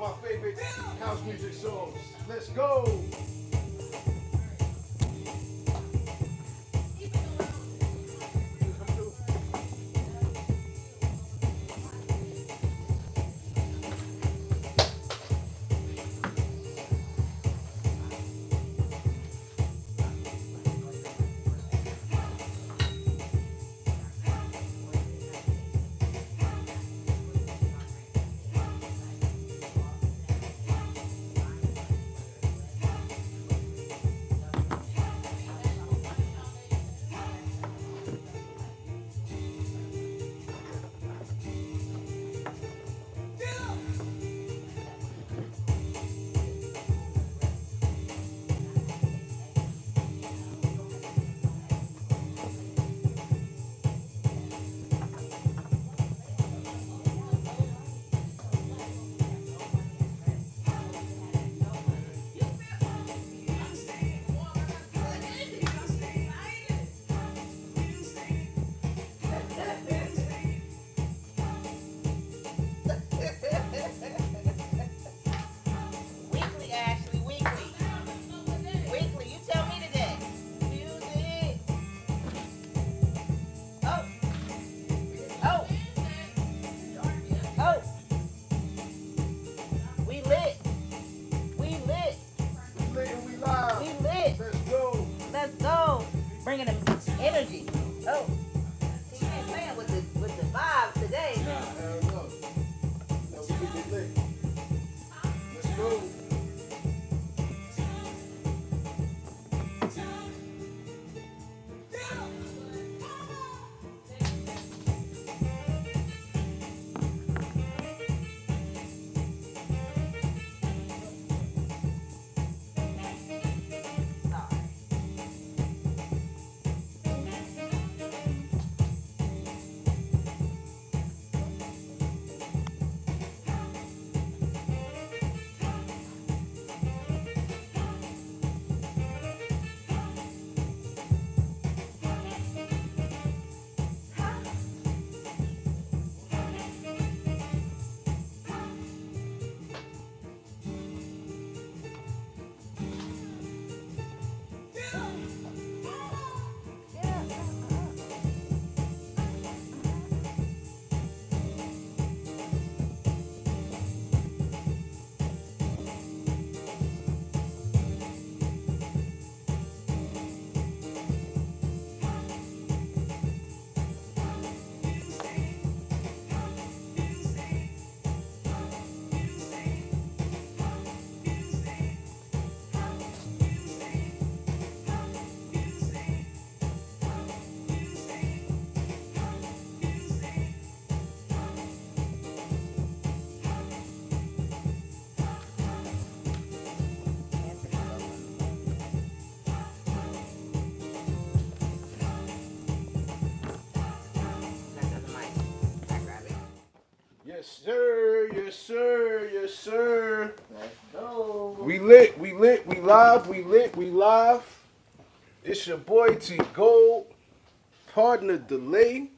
my favorite house music songs. Let's go. Bringing them energy. Oh, he ain't playing with the vibes today. Nah, hell no. No, we can get lit. Let's go. Yes, sir. Yes, sir. Yes, sir. Let's go. We lit. We lit. We live. We lit. We live. It's your boy T.Gold. Pardon the delay.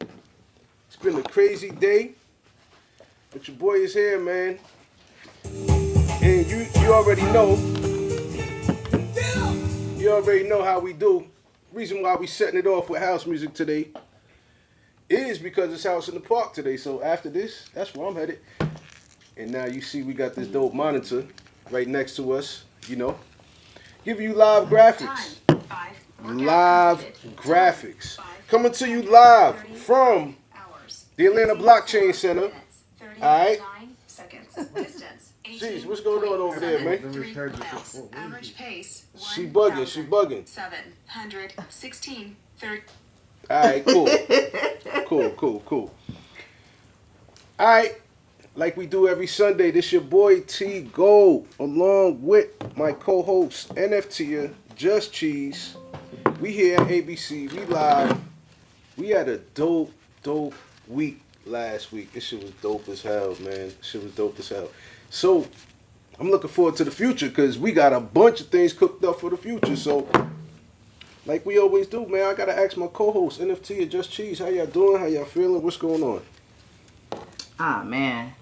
It's been a crazy day. But your boy is here, man. And you already know. You already know how we do. Reason why we setting it off with house music today is because it's House in the Park today. So after this, that's where I'm headed. And now you see we got this dope monitor right next to us, you know. Give you live graphics. Live graphics. Coming to you live from the Atlanta Blockchain Center. Alright. Jeez, what's going on over there, man? Average pace. She bugging, she bugging. 716. Alright, cool. Cool. Alright, like we do every Sunday, this your boy T.Gold, along with my co-host NFTia, Just Cheeze. We here at ABC, we live. We had a dope week last week. This shit was dope as hell, man. Shit was dope as hell. So, I'm looking forward to the future because we got a bunch of things cooked up for the future. So, like we always do, man, I got to ask my co-host, NFTia, Just Cheeze, how y'all doing? How y'all feeling? What's going on? Ah, man.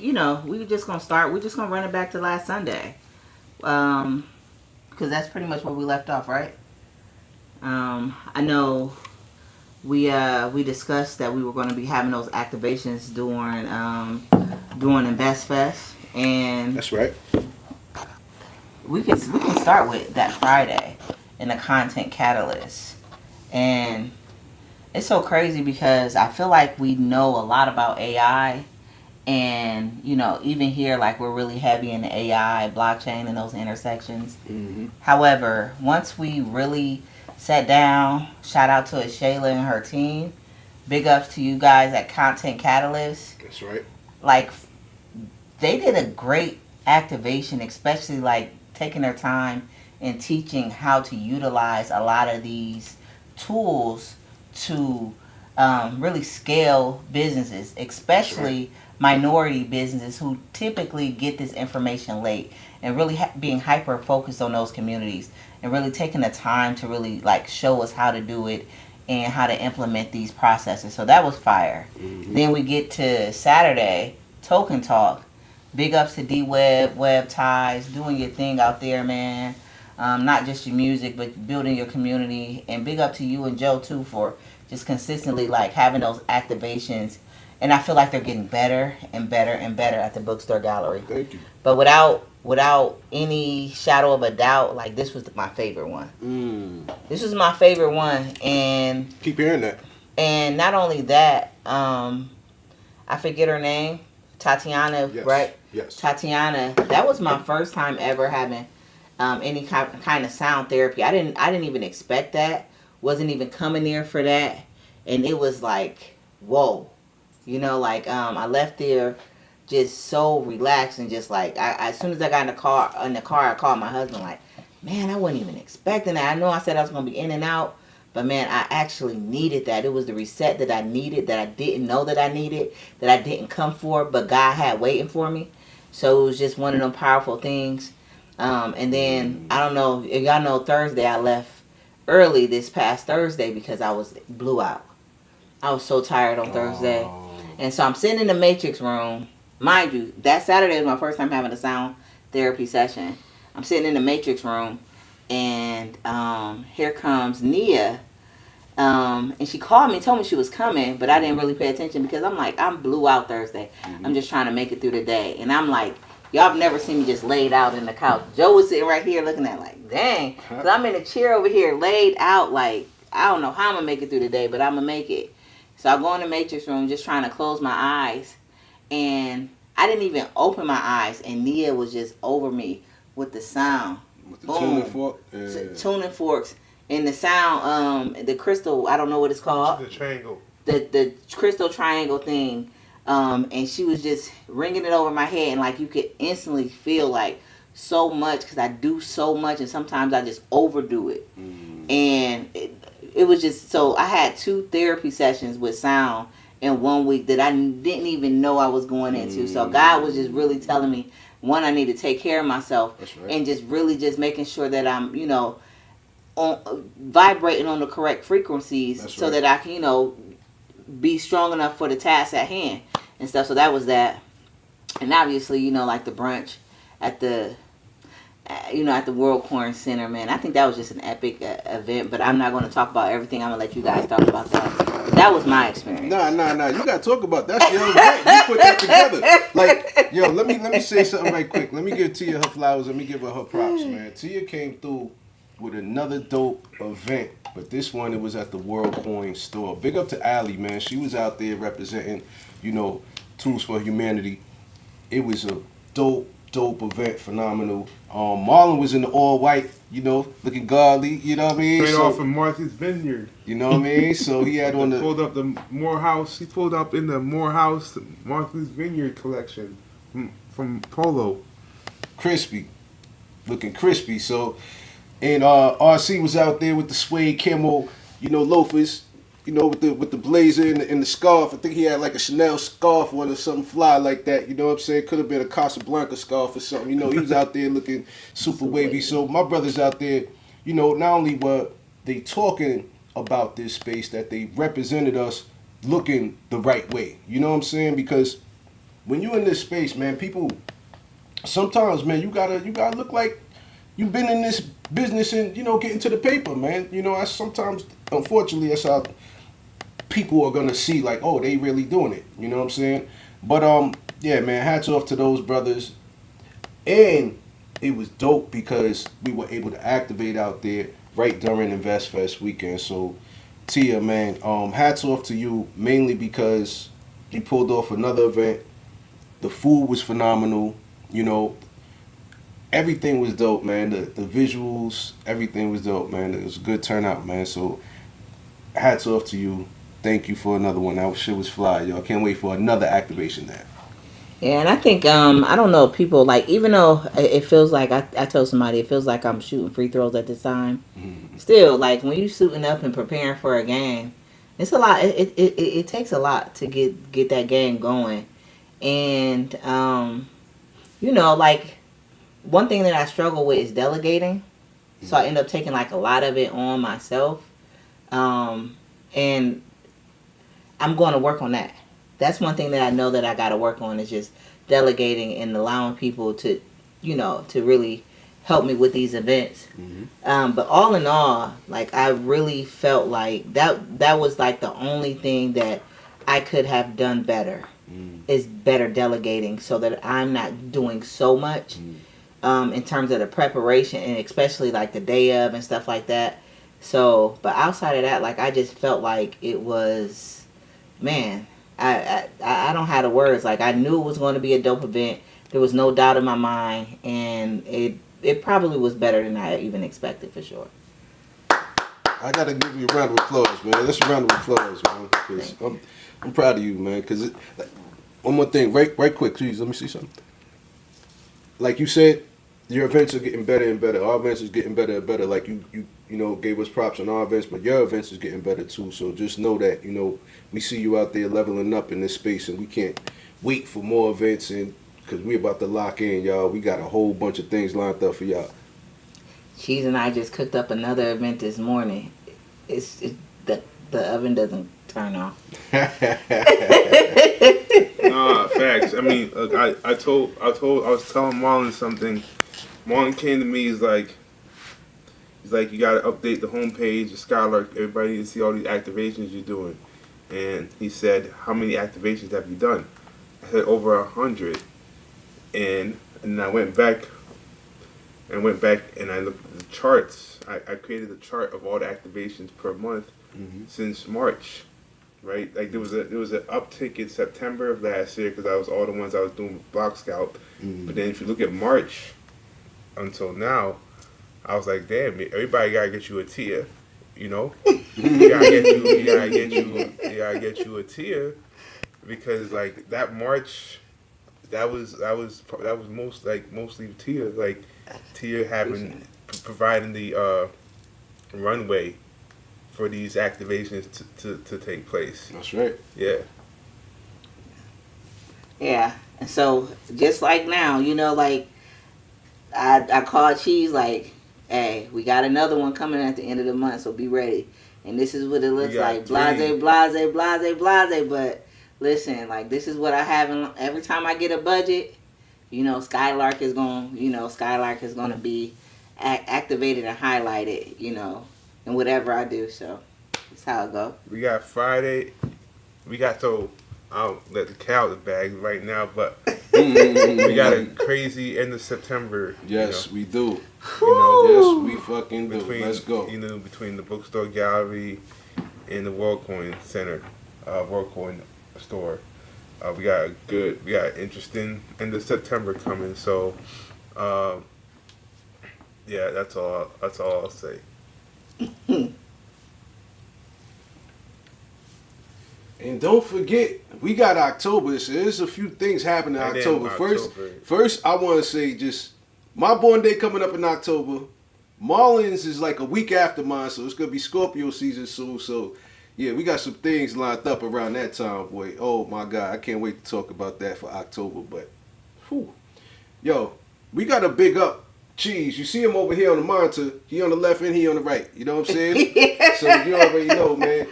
we were just gonna start. We're just gonna run it back to last Sunday, because that's pretty much where we left off, right? I know we discussed that we were going to be having those activations during Invest Fest, and That's right. we can start with that Friday in the content catalyst. And it's so crazy because I feel like we know a lot about AI, and even here, like, we're really heavy in the AI, blockchain, and those intersections. Mm-hmm. However, once we really sat down, shout out to Shayla and her team, big ups to you guys at Content Catalyst. That's right. Like, they did a great activation, especially like taking their time and teaching how to utilize a lot of these tools to really scale businesses, especially minority businesses who typically get this information late, and really being hyper focused on those communities and really taking the time to really like show us how to do it and how to implement these processes. So that was fire. Mm-hmm. Then we get to Saturday, Token Talk. Big ups to D-Web, Web Ties, doing your thing out there, man. Not just your music, but building your community. And big up to you and Joe, too, for just consistently, like, having those activations. And I feel like they're getting better and better and better at the Bookstore Gallery. Thank you. But without any shadow of a doubt, like, this was my favorite one. This was my favorite one. And Keep hearing that. And not only that, I forget her name. Tatiana, Yes. right? Yes. Tatiana, that was my first time ever having any kind of sound therapy. I didn't even expect that. Wasn't even coming there for that, and it was like, whoa, I left there just so relaxed and just like, as soon as I got in the car, I called my husband like, man, I wasn't even expecting that. I know I said I was gonna be in and out, but man, I actually needed that. It was the reset that I needed, that I didn't know that I needed, that I didn't come for, but God had waiting for me. So it was just one of them powerful things. And then, I don't know, if y'all know, Thursday, I left early this past Thursday because I was blew out. I was so tired on Thursday. And so I'm sitting in the Matrix room. Mind you, that Saturday was my first time having a sound therapy session. I'm sitting in the Matrix room. And here comes Nia, and she called me, told me she was coming, but I didn't really pay attention because I'm like, I'm blew out Thursday. Mm-hmm. I'm just trying to make it through the day, and I'm like, y'all have never seen me just laid out in the couch. Joe was sitting right here looking at like, dang, because I'm in a chair over here laid out like, I don't know how I'm gonna make it through the day, but I'm gonna make it. So I go in the Matrix room just trying to close my eyes, and I didn't even open my eyes, and Nia was just over me with the sound. With the Boom. tuning fork. Tuning forks and the sound, the crystal, I don't know what it's called. The triangle. The crystal triangle thing. And she was just ringing it over my head, and like you could instantly feel like so much, because I do so much and sometimes I just overdo it. And it was just, so I had 2 therapy sessions with sound in 1 week that I didn't even know I was going into. So God was just really telling me, one, I need to take care of myself. That's right. And just really just making sure that I'm, vibrating on the correct frequencies. That's so right. that I can, be strong enough for the task at hand and stuff. So that was that. And obviously, like the brunch at the, at the World Corn Center, man. I think that was just an epic event, but I'm not going to talk about everything. I'm going to let you guys talk about that. But that was my experience. Nah. You gotta talk about that. That's your event. You put that together. Like, yo, let me say something right quick. Let me give Tia her flowers. Let me give her props, man. Tia came through with another dope event, but this one, it was at the World Coin store. Big up to Allie, man. She was out there representing, Tools for Humanity. It was a dope event, phenomenal. Marlon was in the all white, looking godly, you know what I mean? Straight off from Martha's Vineyard. You know what I mean? So he had on the... Pulled up the Morehouse. He pulled up in the Morehouse Martha's Vineyard collection from Polo. Crispy. Looking crispy. So, and RC was out there with the suede camo, loafers, with the blazer and the scarf. I think he had like a Chanel scarf or something fly like that. You know what I'm saying? Could have been a Casablanca scarf or something. He was out there looking super wavy. So my brothers out there, not only were they talking about this space, that they represented us looking the right way. You know what I'm saying? Because when you in this space, man, people sometimes, man, you gotta look like you've been in this business and getting to the paper, man. I sometimes, unfortunately, that's how people are gonna see like, oh, they really doing it. You know what I'm saying? But yeah, man, hats off to those brothers, and it was dope because we were able to activate out there right during Invest Fest weekend. So, Tia, man, hats off to you mainly because you pulled off another event. The food was phenomenal. Everything was dope, man. The visuals, everything was dope, man. It was a good turnout, man. So, hats off to you. Thank you for another one. That shit was fly, yo. I can't wait for another activation there. Yeah, and I think I don't know, people like, even though it feels like I told somebody it feels like I'm shooting free throws at this time. Mm-hmm. Still, like when you shooting up and preparing for a game, it's a lot. It takes a lot to get that game going, and like one thing that I struggle with is delegating. So I end up taking like a lot of it on myself, and I'm going to work on that. That's one thing that I know that I got to work on is just delegating and allowing people to, to really help me with these events. Mm-hmm. But all in all, like I really felt like that was like the only thing that I could have done better is better delegating so that I'm not doing so much in terms of the preparation and especially like the day of and stuff like that. So, but outside of that, like I just felt like it was, man, I don't have the words. Like I knew it was going to be a dope event. There was no doubt in my mind, and it probably was better than I even expected for sure. I gotta give you a round of applause, man. Let's round of applause, man. Cause I'm proud of you, man. Cause one more thing, right quick, please. Let me see something. Like you said, your events are getting better and better. Our events is getting better and better. Like you gave us props on our events, but your events is getting better too. So just know that we see you out there leveling up in this space, and we can't wait for more events. And because we're about to lock in, y'all. We got a whole bunch of things lined up for y'all. Cheese and I just cooked up another event this morning. The oven doesn't turn off. Nah, facts. I mean, look, I was telling Marlon something. Marlon came to me, he's like, you gotta update the homepage, the Skylark, everybody to see all these activations you're doing. And he said, how many activations have you done? I said over 100. And I went back and I looked at the charts. I created a chart of all the activations per month since March. Right, like there was an uptick in September of last year because that was all the ones I was doing with Block Scout. But then if you look at March until now, I was like, damn, everybody gotta get you a tier, you gotta get you a tier because like that March, that was mostly tier, like tier providing the runway for these activations to take place. That's right. Yeah. Yeah. And so just like now, like I called Cheese like, hey, we got another one coming at the end of the month, so be ready. And this is what it looks like. Blase. But listen, like this is what I have every time I get a budget, Skylark is going to be activated and highlighted, and whatever I do. So that's how it go. We got Friday. We got I don't let the cow the bag right now, but we got a crazy end of September. Yes, we do. Yes, we fucking do. Let's go. Between the bookstore gallery and the WorldCoin Center, WorldCoin store. We got interesting end of September coming. So, yeah, that's all I'll say. And don't forget, we got October, so there's a few things happening in October. First, I want to say just my born day coming up in October. Marlins is like a week after mine, so it's gonna be Scorpio season soon. So yeah, we got some things lined up around that time, boy. Oh my God, I can't wait to talk about that for October. But, whew. Yo, we got a big up. Cheese, you see him over here on the monitor. He on the left and he on the right. You know what I'm saying? So you already know, man.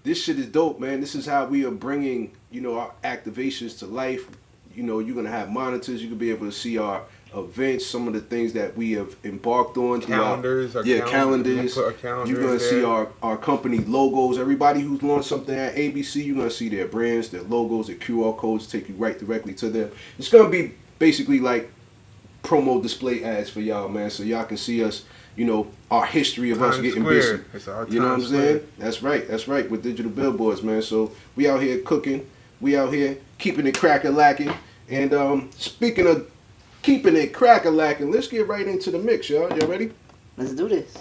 This shit is dope, man. This is how we are bringing, our activations to life. you're gonna have monitors. You can be able to see our events, some of the things that we have embarked on. Calendars. Calendars. Put a calendar You're gonna in see there. our company logos. Everybody who's launched something at ABC, you're gonna see their brands, their logos, their QR codes take you right directly to them. It's gonna be basically like promo display ads for y'all, man, so y'all can see us. Our history of us Times getting Square. busy. It's our You know what I'm Times saying? Square. That's right, with digital billboards, man. So we out here cooking, we out here keeping it crack-a-lacking. And speaking of keeping it crack-a-lacking, let's get right into the mix, y'all. Y'all ready? Let's do this.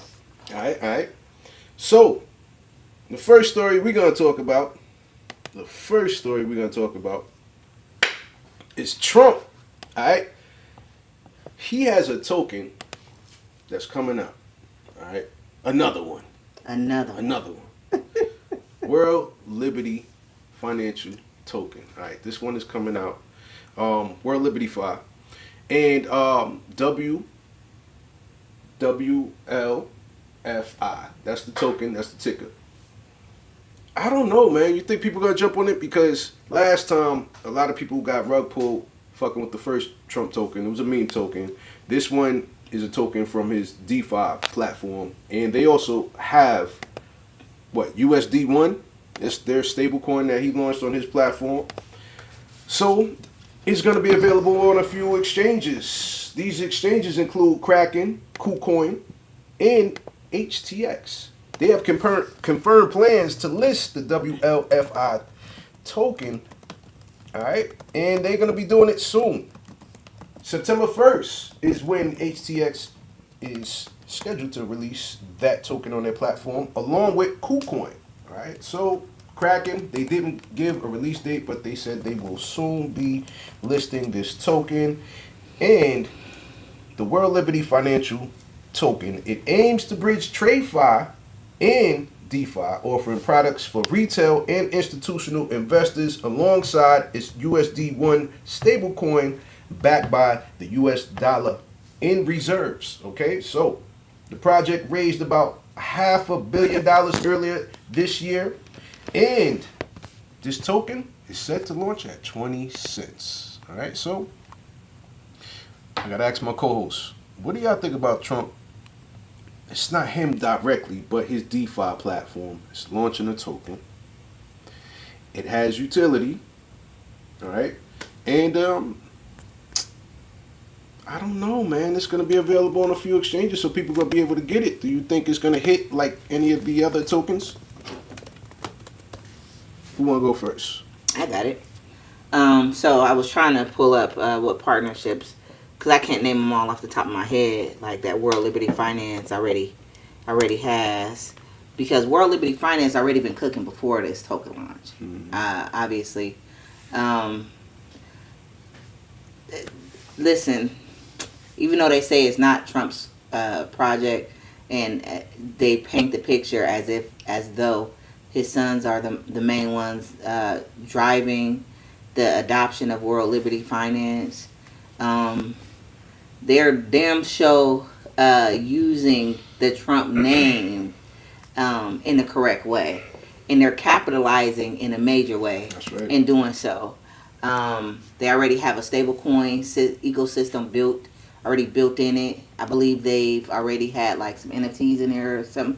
All right. So, the first story we're going to talk about is Trump. All right? He has a token that's coming out. All right? Another one. World Liberty Financial Token. All right, this one is coming out. World Liberty 5. And WLFI. That's the token. That's the ticker. I don't know, man. You think people gonna jump on it? Because last time, a lot of people got rug pulled fucking with the first Trump token. It was a meme token. This one is a token from his DeFi platform. And they also have, USD1? It's their stable coin that he launched on his platform. So, it's going to be available on a few exchanges. These exchanges include Kraken, KuCoin, and HTX. They have confirmed plans to list the WLFI token, all right? And they're going to be doing it soon. September 1st is when HTX is scheduled to release that token on their platform, along with KuCoin, all right? So, Kraken, they didn't give a release date, but they said they will soon be listing this token. And the World Liberty Financial Token, it aims to bridge TradeFi and DeFi, offering products for retail and institutional investors alongside its USD1 stablecoin backed by the US dollar in reserves. Okay, so the project raised about $500 million earlier this year, and this token is set to launch at 20 cents. All right, so I gotta ask my co-host, what do y'all think about Trump? It's not him directly, but his DeFi platform is launching a token. It has utility, all right, and I don't know, man. It's gonna be available on a few exchanges, so people gonna be able to get it. Do you think it's gonna hit like any of the other tokens? Who wanna go first? I got it. So I was trying to pull up what partnerships, because I can't name them all off the top of my head, like that World Liberty Finance already has, because World Liberty Finance already been cooking before this token launch. Obviously. Listen, even though they say it's not Trump's project, and they paint the picture as though his sons are the main ones driving the adoption of World Liberty Finance. They're damn sure using the Trump name in the correct way, and they're capitalizing in a major way. That's right. In doing so. They already have a stablecoin ecosystem already built in it. I believe they've already had like some NFTs in there or something.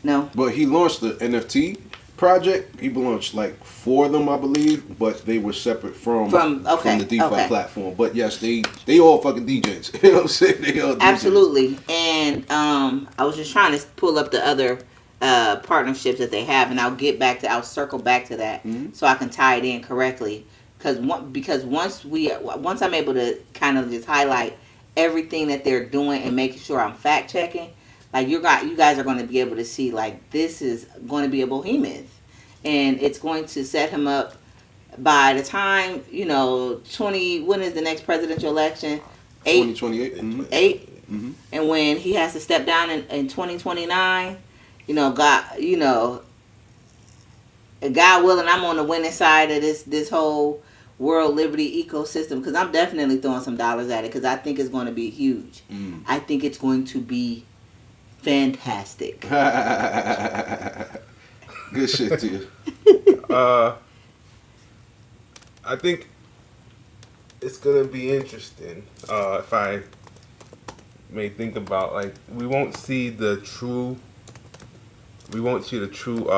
No? But he launched the NFT project. He launched like 4 of them, I believe, but they were separate from the DeFi platform. But yes, they all fucking DJs. You know what I'm saying? They all DJs. Absolutely. And I was just trying to pull up the other partnerships that they have, and I'll circle back to that so I can tie it in correctly. Because once I'm able to kind of just highlight everything that they're doing and making sure I'm fact checking, like you guys are going to be able to see, like, this is going to be a behemoth, and it's going to set him up by the time, when is the next presidential election? 2028. 8. And when he has to step down in 2029, God willing, I'm on the winning side of this whole World Liberty ecosystem, because I'm definitely throwing some dollars at it, because I think it's going to be huge. I think it's going to be fantastic. Good shit to you. I think it's gonna be interesting. If I may think about, like, we won't see the true. We won't see the true.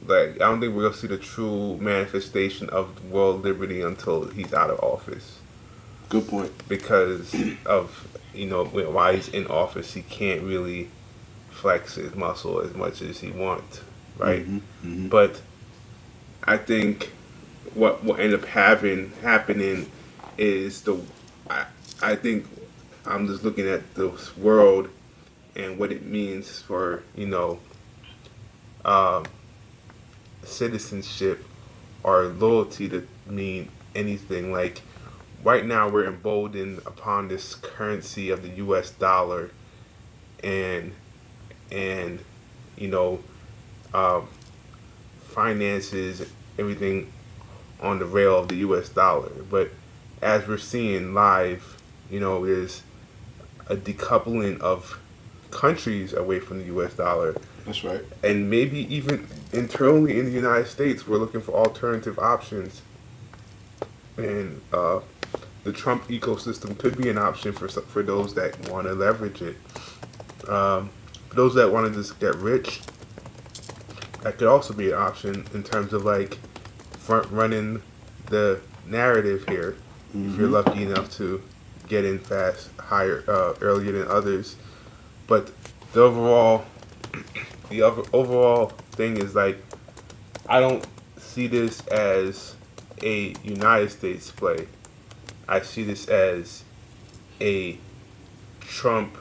Like, I don't think we'll see the true manifestation of world liberty until he's out of office. Good point. Because of, while he's in office, he can't really flex his muscle as much as he wants, right? But I think what will end up happening is I think I'm just looking at this world and what it means for citizenship or loyalty to mean anything. Like, right now we're emboldened upon this currency of the U.S. dollar, and finances, everything on the rail of the U.S. dollar. But as we're seeing live, there's a decoupling of countries away from the U.S. dollar. That's right. And maybe even internally in the United States, we're looking for alternative options. And the Trump ecosystem could be an option for those that want to leverage it. For those that want to just get rich, that could also be an option in terms of, like, front running the narrative here. If you're lucky enough to get in fast, higher, earlier than others. But the overall thing is, like, I don't see this as a United States play. I see this as a Trump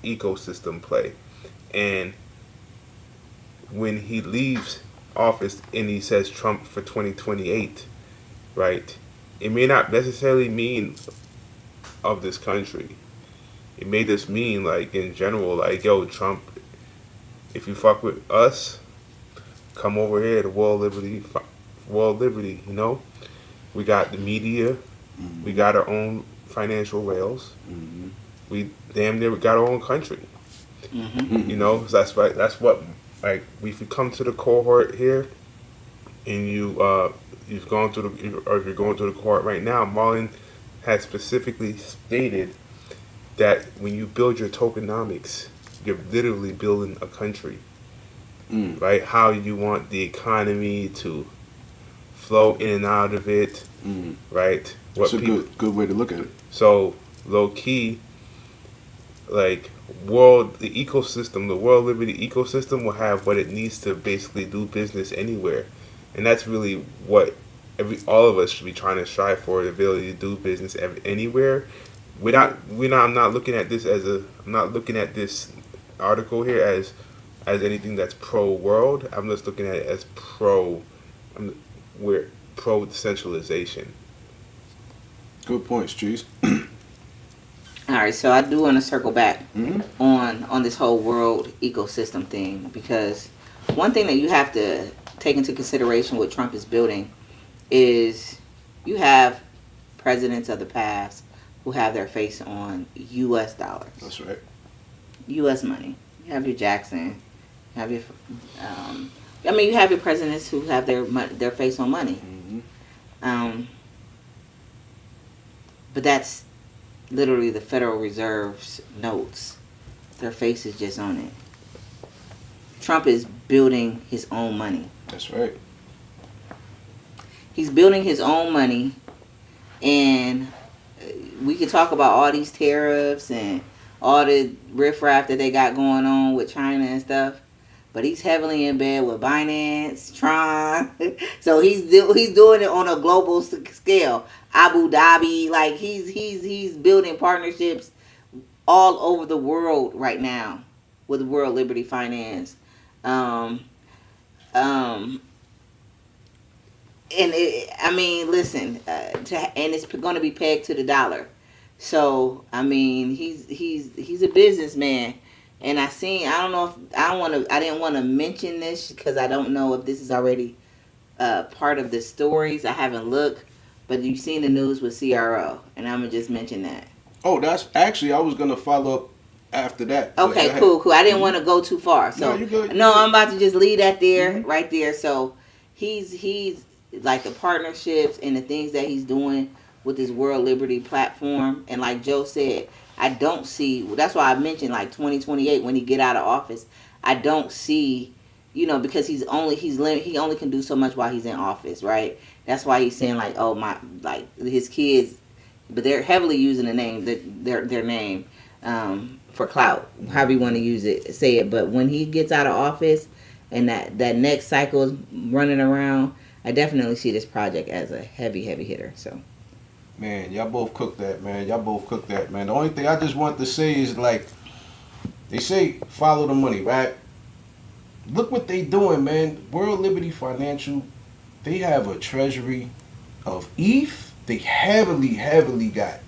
ecosystem play. And when he leaves office and he says Trump for 2028, right, it may not necessarily mean of this country. It may just mean, like, in general, like, yo, Trump, if you fuck with us, come over here to world liberty, We got the media, we got our own financial rails, we damn near got our own country. So that's right. That's what, like, if you come to the cohort here, and you've gone through or if you're going through the cohort right now, Marlon has specifically stated that when you build your tokenomics, you're literally building a country, right? How you want the economy to flow in and out of it, right? That's a good way to look at it. So low key, like, the world liberty ecosystem will have what it needs to basically do business anywhere, and that's really what all of us should be trying to strive for: the ability to do business anywhere. I'm not looking at this I'm not looking at this article here as anything that's pro world. I'm just looking at it as we're pro decentralization. Good points, Cheese. All right, so I do want to circle back on this whole world ecosystem thing, because one thing that you have to take into consideration what Trump is building is you have presidents of the past who have their face on U.S. dollars. That's right. U.S. money. You have your Jackson. You have your, you have your presidents who have their face on money. But that's literally the Federal Reserve's notes. Their face is just on it. Trump is building his own money. That's right. He's building his own money, and we could talk about all these tariffs and all the riffraff that they got going on with China and stuff, but he's heavily in bed with Binance, Tron. So he's doing it on a global scale. Abu Dhabi, like he's building partnerships all over the world right now with World Liberty Finance. And listen, and it's going to be pegged to the dollar. So I mean, he's a businessman, and I didn't want to mention this because I don't know if this is already part of the stories. I haven't looked, but you've seen the news with CRO, and I'm gonna just mention that. Oh, that's actually, I was gonna follow up after that. Okay, cool. I didn't want to go too far, so no, you're good. I'm about to just leave that there, right there. So he's like the partnerships and the things that he's doing with his World Liberty platform. And like Joe said, I don't see. That's why I mentioned like 2028 when he get out of office. I don't see, because he only can do so much while he's in office, right? That's why he's saying like, oh my, like his kids, but they're heavily using the name their name for clout, however you want to say it. But when he gets out of office and that next cycle is running around, I definitely see this project as a heavy hitter. So, man, y'all both cooked that, man. The only thing I just want to say is, like, they say follow the money, right? Look what they doing, man. World Liberty Financial, they have a treasury of ETH. They heavily got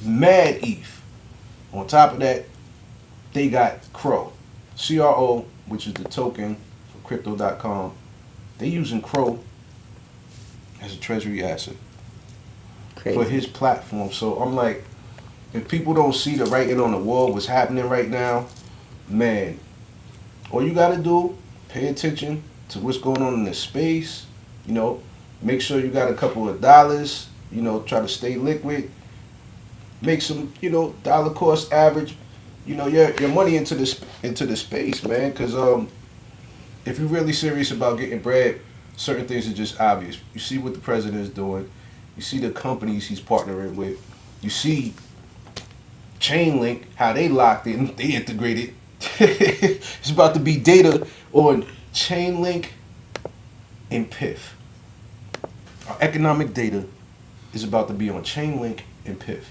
mad ETH. On top of that, they got CRO. CRO, which is the token for crypto.com. They using CRO as a treasury asset for his platform. So I'm like, if people don't see the writing on the wall, what's happening right now, man, all you gotta do, pay attention to what's going on in the space, make sure you got a couple of dollars, try to stay liquid, make some, dollar cost average, your money into the space, man, because if you're really serious about getting bread, certain things are just obvious. You see what the president is doing. You see the companies he's partnering with. You see Chainlink, how they locked in, they integrated. It's about to be data on Chainlink and PIF. Our economic data is about to be on Chainlink and PIF.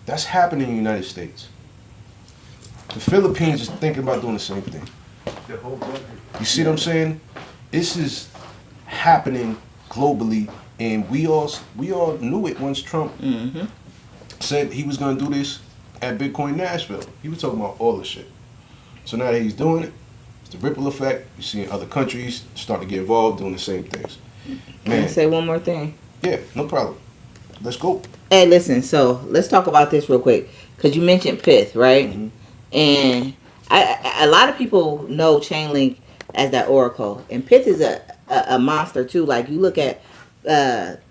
That's happening in the United States. The Philippines is thinking about doing the same thing. You see what I'm saying? This is happening globally, and we all knew it once Trump said he was going to do this at Bitcoin Nashville. He was talking about all this shit. So now that he's doing it, it's the ripple effect. You're seeing other countries starting to get involved doing the same things. Man. Can I say one more thing? Yeah, no problem. Let's go. Hey, listen, so let's talk about this real quick. Because you mentioned Pith, right? Mm-hmm. And a lot of people know Chainlink as that oracle. And Pith is a monster, too. Like, you look at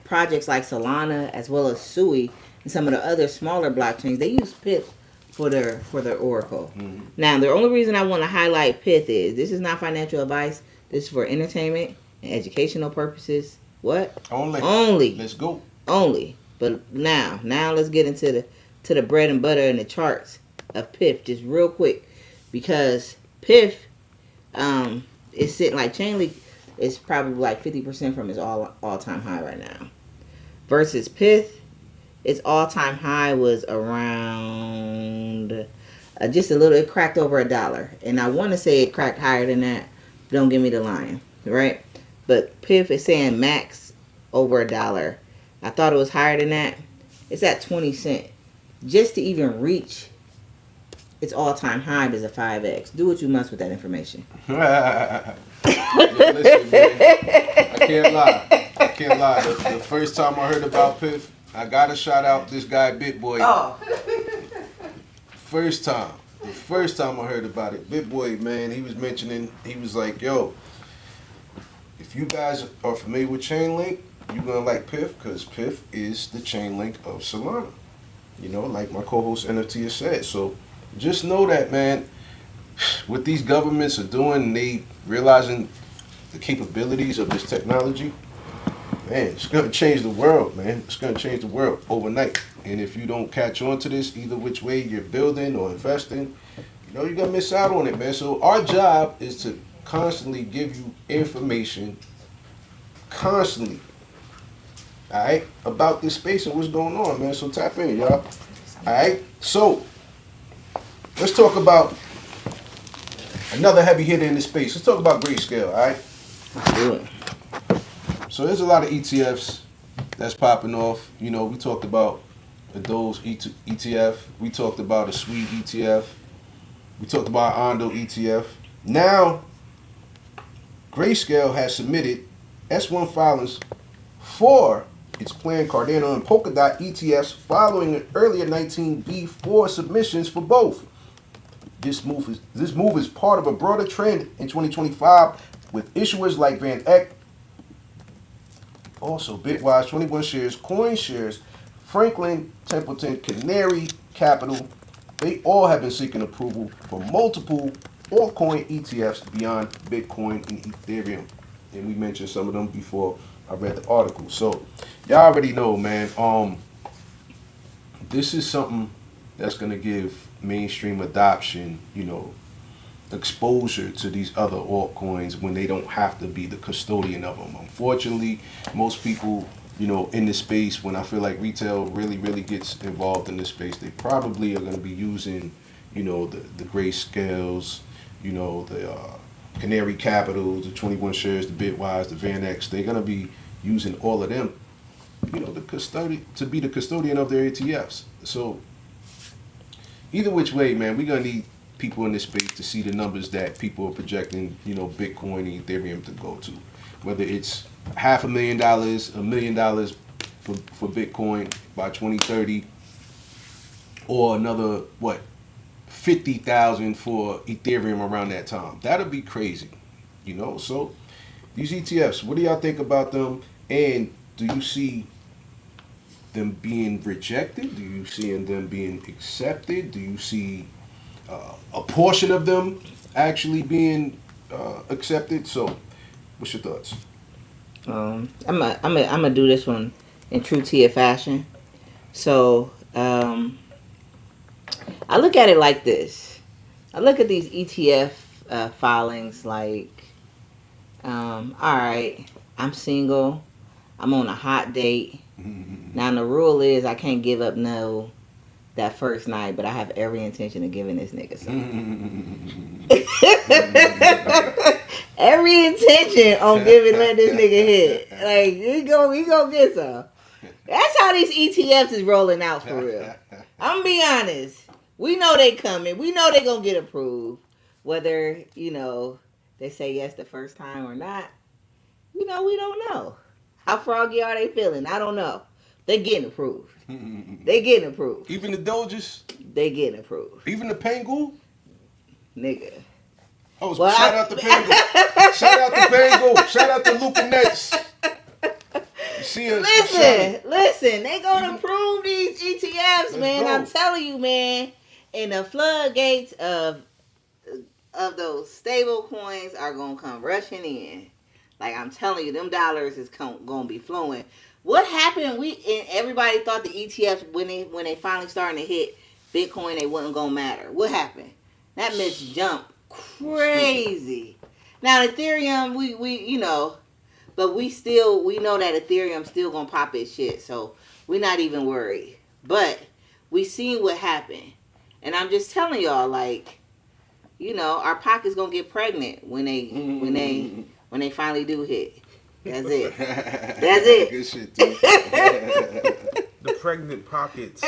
projects like Solana as well as Sui and some of the other smaller blockchains, they use Pith for their oracle. Mm-hmm. Now, the only reason I want to highlight Pith is this is not financial advice. This is for entertainment and educational purposes. What? Only. Let's go. Only. But now let's get into the bread and butter and the charts of Pith just real quick, because Pith is sitting like Chainlink is probably like 50% from its all-time high right now. Versus Pith, its all-time high was around just a little. It cracked over $1, and I want to say it cracked higher than that. Don't give me the line, right? But Pith is saying max over $1. I thought it was higher than that. It's at 20 cents. Just to even reach its all-time high is a 5x. Do what you must with that information. Listen, man, I can't lie. The first time I heard about Pith, I gotta shout out this guy BitBoy. Oh. The first time I heard about it, BitBoy, man, he was like, yo, if you guys are familiar with Chainlink, you're gonna like Pith, because Pith is the Chainlink of Solana. Like my co-host NFTia said. So just know that, man, what these governments are doing, they realizing the capabilities of this technology, man, it's gonna change the world, man. It's gonna change the world overnight. And if you don't catch on to this, either which way you're building or investing, you're gonna miss out on it, man. So our job is to constantly give you information, constantly, all right, about this space and what's going on, man. So tap in, y'all. All right. So let's talk about another heavy hitter in this space. Let's talk about Grayscale. All right. Let's do it. So there's a lot of ETFs that's popping off. We talked about the Doge ETF. We talked about a Sweet ETF. We talked about Ondo ETF. Now, Grayscale has submitted S1 filings for its planned Cardano and Polkadot ETFs following an earlier 19B4 submissions for both. This move is part of a broader trend in 2025 with issuers like Van Eck, also Bitwise, 21 shares, Coin shares, Franklin, Templeton, Canary Capital. They all have been seeking approval for multiple altcoin ETFs beyond Bitcoin and Ethereum. And we mentioned some of them before I read the article. So y'all already know, man. This is something that's gonna give mainstream adoption, exposure to these other altcoins when they don't have to be the custodian of them. Unfortunately, most people, in this space, when I feel like retail really, really gets involved in this space, they probably are going to be using, the Grayscales, the Canary Capital, the 21 shares, the Bitwise, the Van X. They're going to be using all of them, to be the custodian of their ETFs. So either which way, man, we're going to need people in this space to see the numbers that people are projecting, Bitcoin and Ethereum to go to. Whether it's $500,000, $1 million for Bitcoin by 2030, or another, 50,000 for Ethereum around that time. That'll be crazy, So these ETFs, what do y'all think about them? And do you see them being rejected? Do you see them being accepted? Do you see a portion of them actually being accepted? So, what's your thoughts? I'm gonna do this one in true Tia fashion. So, I look at it like this. I look at these ETF filings like, all right, I'm single, I'm on a hot date. Now the rule is I can't give up that first night, but I have every intention of giving this nigga something. Every intention on letting this nigga hit. Like, we go get some. That's how these ETFs is rolling out for real. I'm gonna be honest. We know they coming. We know they gonna get approved. Whether, they say yes the first time or not, we don't know. How froggy are they feeling? I don't know. They getting approved. They getting approved. Even the Doges? They getting approved. Even the Pengu? Nigga. Oh, shout out to Pengu. Shout out to Pengu. Shout out to Luca Nets. You see us? Listen. They gonna approve these ETFs, man. I'm telling you, man. And the floodgates of those stable coins are gonna come rushing in. Like, I'm telling you, them dollars is gonna be flowing. What happened? Everybody thought the ETFs when they finally starting to hit Bitcoin, they wasn't gonna matter. What happened? That bitch jumped crazy. Now Ethereum, but we know that Ethereum still gonna pop its shit, so we're not even worried. But we seen what happened, and I'm just telling y'all, like, our pocket's gonna get pregnant when they finally do hit. That's it. That's it. Good shit, too. The pregnant pockets.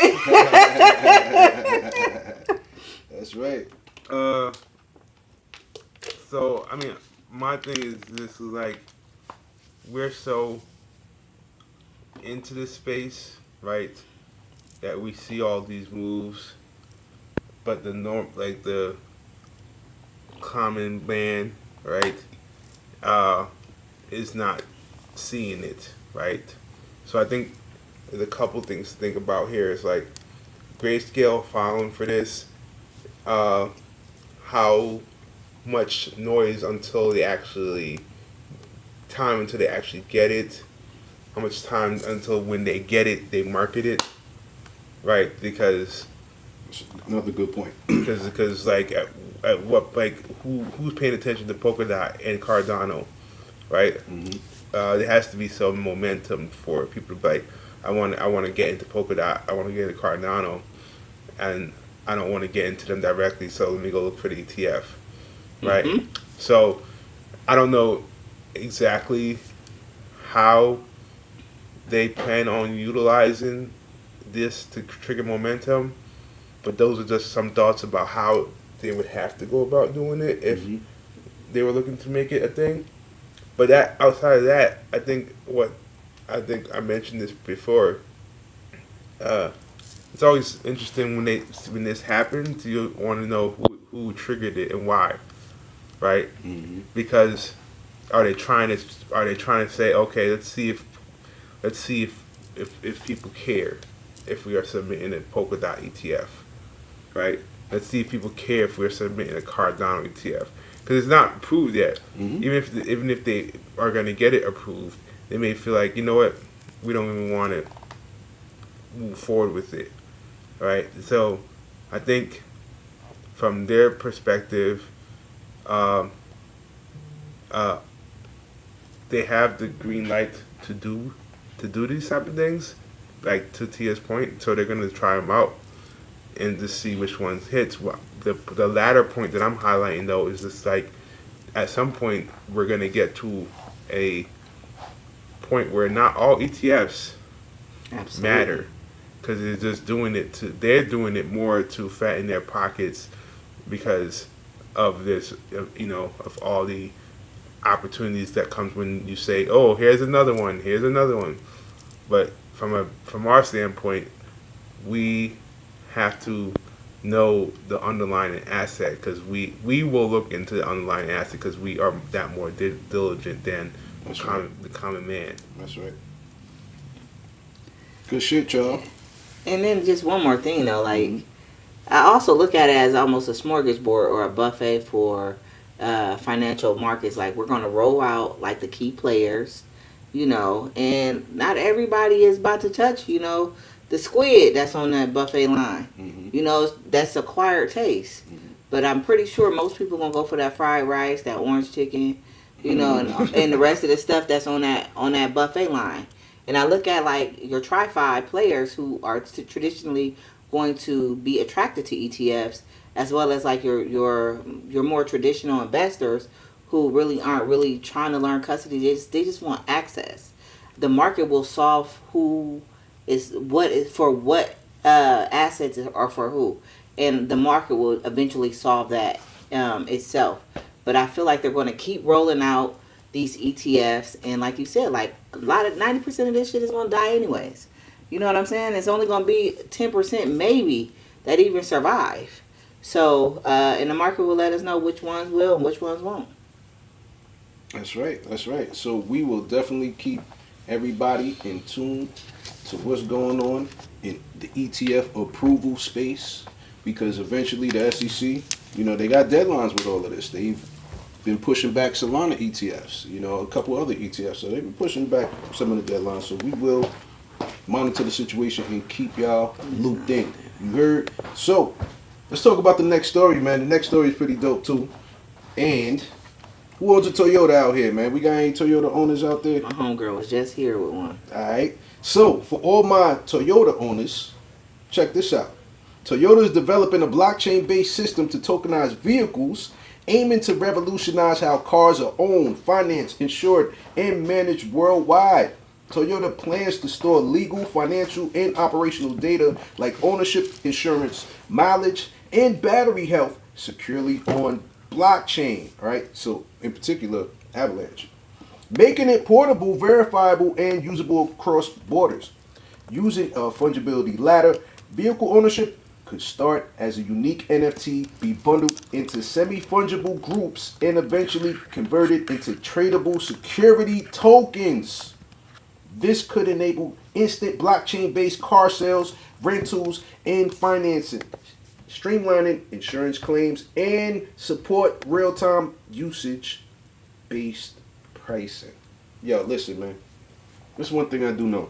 That's right. So, I mean, my thing is this is like, we're so into this space, right, that we see all these moves, but the common man, right, is not seeing it, right? So I think there's a couple things to think about here. It's like Grayscale filing for this, how much noise until they actually get it, how much time until when they get it, they market it, right? Because another good point. because like at what, like, who's paying attention to Polkadot and Cardano, right? Mm-hmm. There has to be some momentum for people to be like, I want to get into Polkadot, I want to get into Cardano, and I don't want to get into them directly, so let me go look for the ETF, right? Mm-hmm. So I don't know exactly how they plan on utilizing this to trigger momentum, but those are just some thoughts about how they would have to go about doing it if they were looking to make it a thing. But that, outside of that, I think I mentioned this before. It's always interesting when this happens. You want to know who triggered it and why, right? Mm-hmm. Because are they trying to say, okay, let's see if people care if we are submitting a Polkadot ETF, right? Let's see if people care if we're submitting a Cardano ETF, because it's not approved yet. Even if they are going to get it approved, they may feel like, you know what, we don't even want to move forward with it, right? So I think from their perspective, they have the green light to do these type of things, like to Tia's point. So they're gonna try them out and just see which ones hits. Well, the latter point that I'm highlighting though is just like at some point we're gonna get to a point where not all ETFs matter, because they're doing it more to fatten their pockets because of this, of all the opportunities that comes when you say, oh, here's another one. But from our standpoint, we have to know the underlying asset, because we will look into the underlying asset because we are that more diligent than the common man. That's right. Good shit, y'all. And then just one more thing though, like I also look at it as almost a smorgasbord or a buffet for financial markets. Like we're gonna roll out like the key players, and not everybody is about to touch, the squid that's on that buffet line. That's acquired taste. But I'm pretty sure most people gonna go for that fried rice, that orange chicken, and the rest of the stuff that's on that buffet line. And I look at like your tri-fi players who are traditionally going to be attracted to ETFs, as well as like your more traditional investors who really aren't really trying to learn custody. They just want access. The market will solve what assets are for who, and the market will eventually solve that itself. But I feel like they're going to keep rolling out these ETFs, and like you said, like 90% of this shit is going to die anyways. You know what I'm saying? It's only going to be 10% maybe that even survive. So, and the market will let us know which ones will and which ones won't. That's right. So we will definitely keep everybody in tune to what's going on in the ETF approval space, because eventually the SEC, they got deadlines with all of this. They've been pushing back Solana ETFs, a couple other ETFs. So they've been pushing back some of the deadlines. So we will monitor the situation and keep y'all looped in. You heard? So let's talk about the next story, man. The next story is pretty dope too. And who owns a Toyota out here, man? We got any Toyota owners out there? My homegirl was just here with one. Alright. So for all my Toyota owners, check this out. Toyota is developing a blockchain-based system to tokenize vehicles, aiming to revolutionize how cars are owned, financed, insured, and managed worldwide. Toyota plans to store legal, financial, and operational data like ownership, insurance, mileage, and battery health securely on blockchain. All right, so in particular, Avalanche, making it portable, verifiable, and usable across borders. Using a fungibility ladder, vehicle ownership could start as a unique NFT, be bundled into semi-fungible groups, and eventually converted into tradable security tokens. This could enable instant blockchain-based car sales, rentals, and financing, streamlining insurance claims, and support real-time usage-based pricing. Yo, listen, man. This is one thing I do know.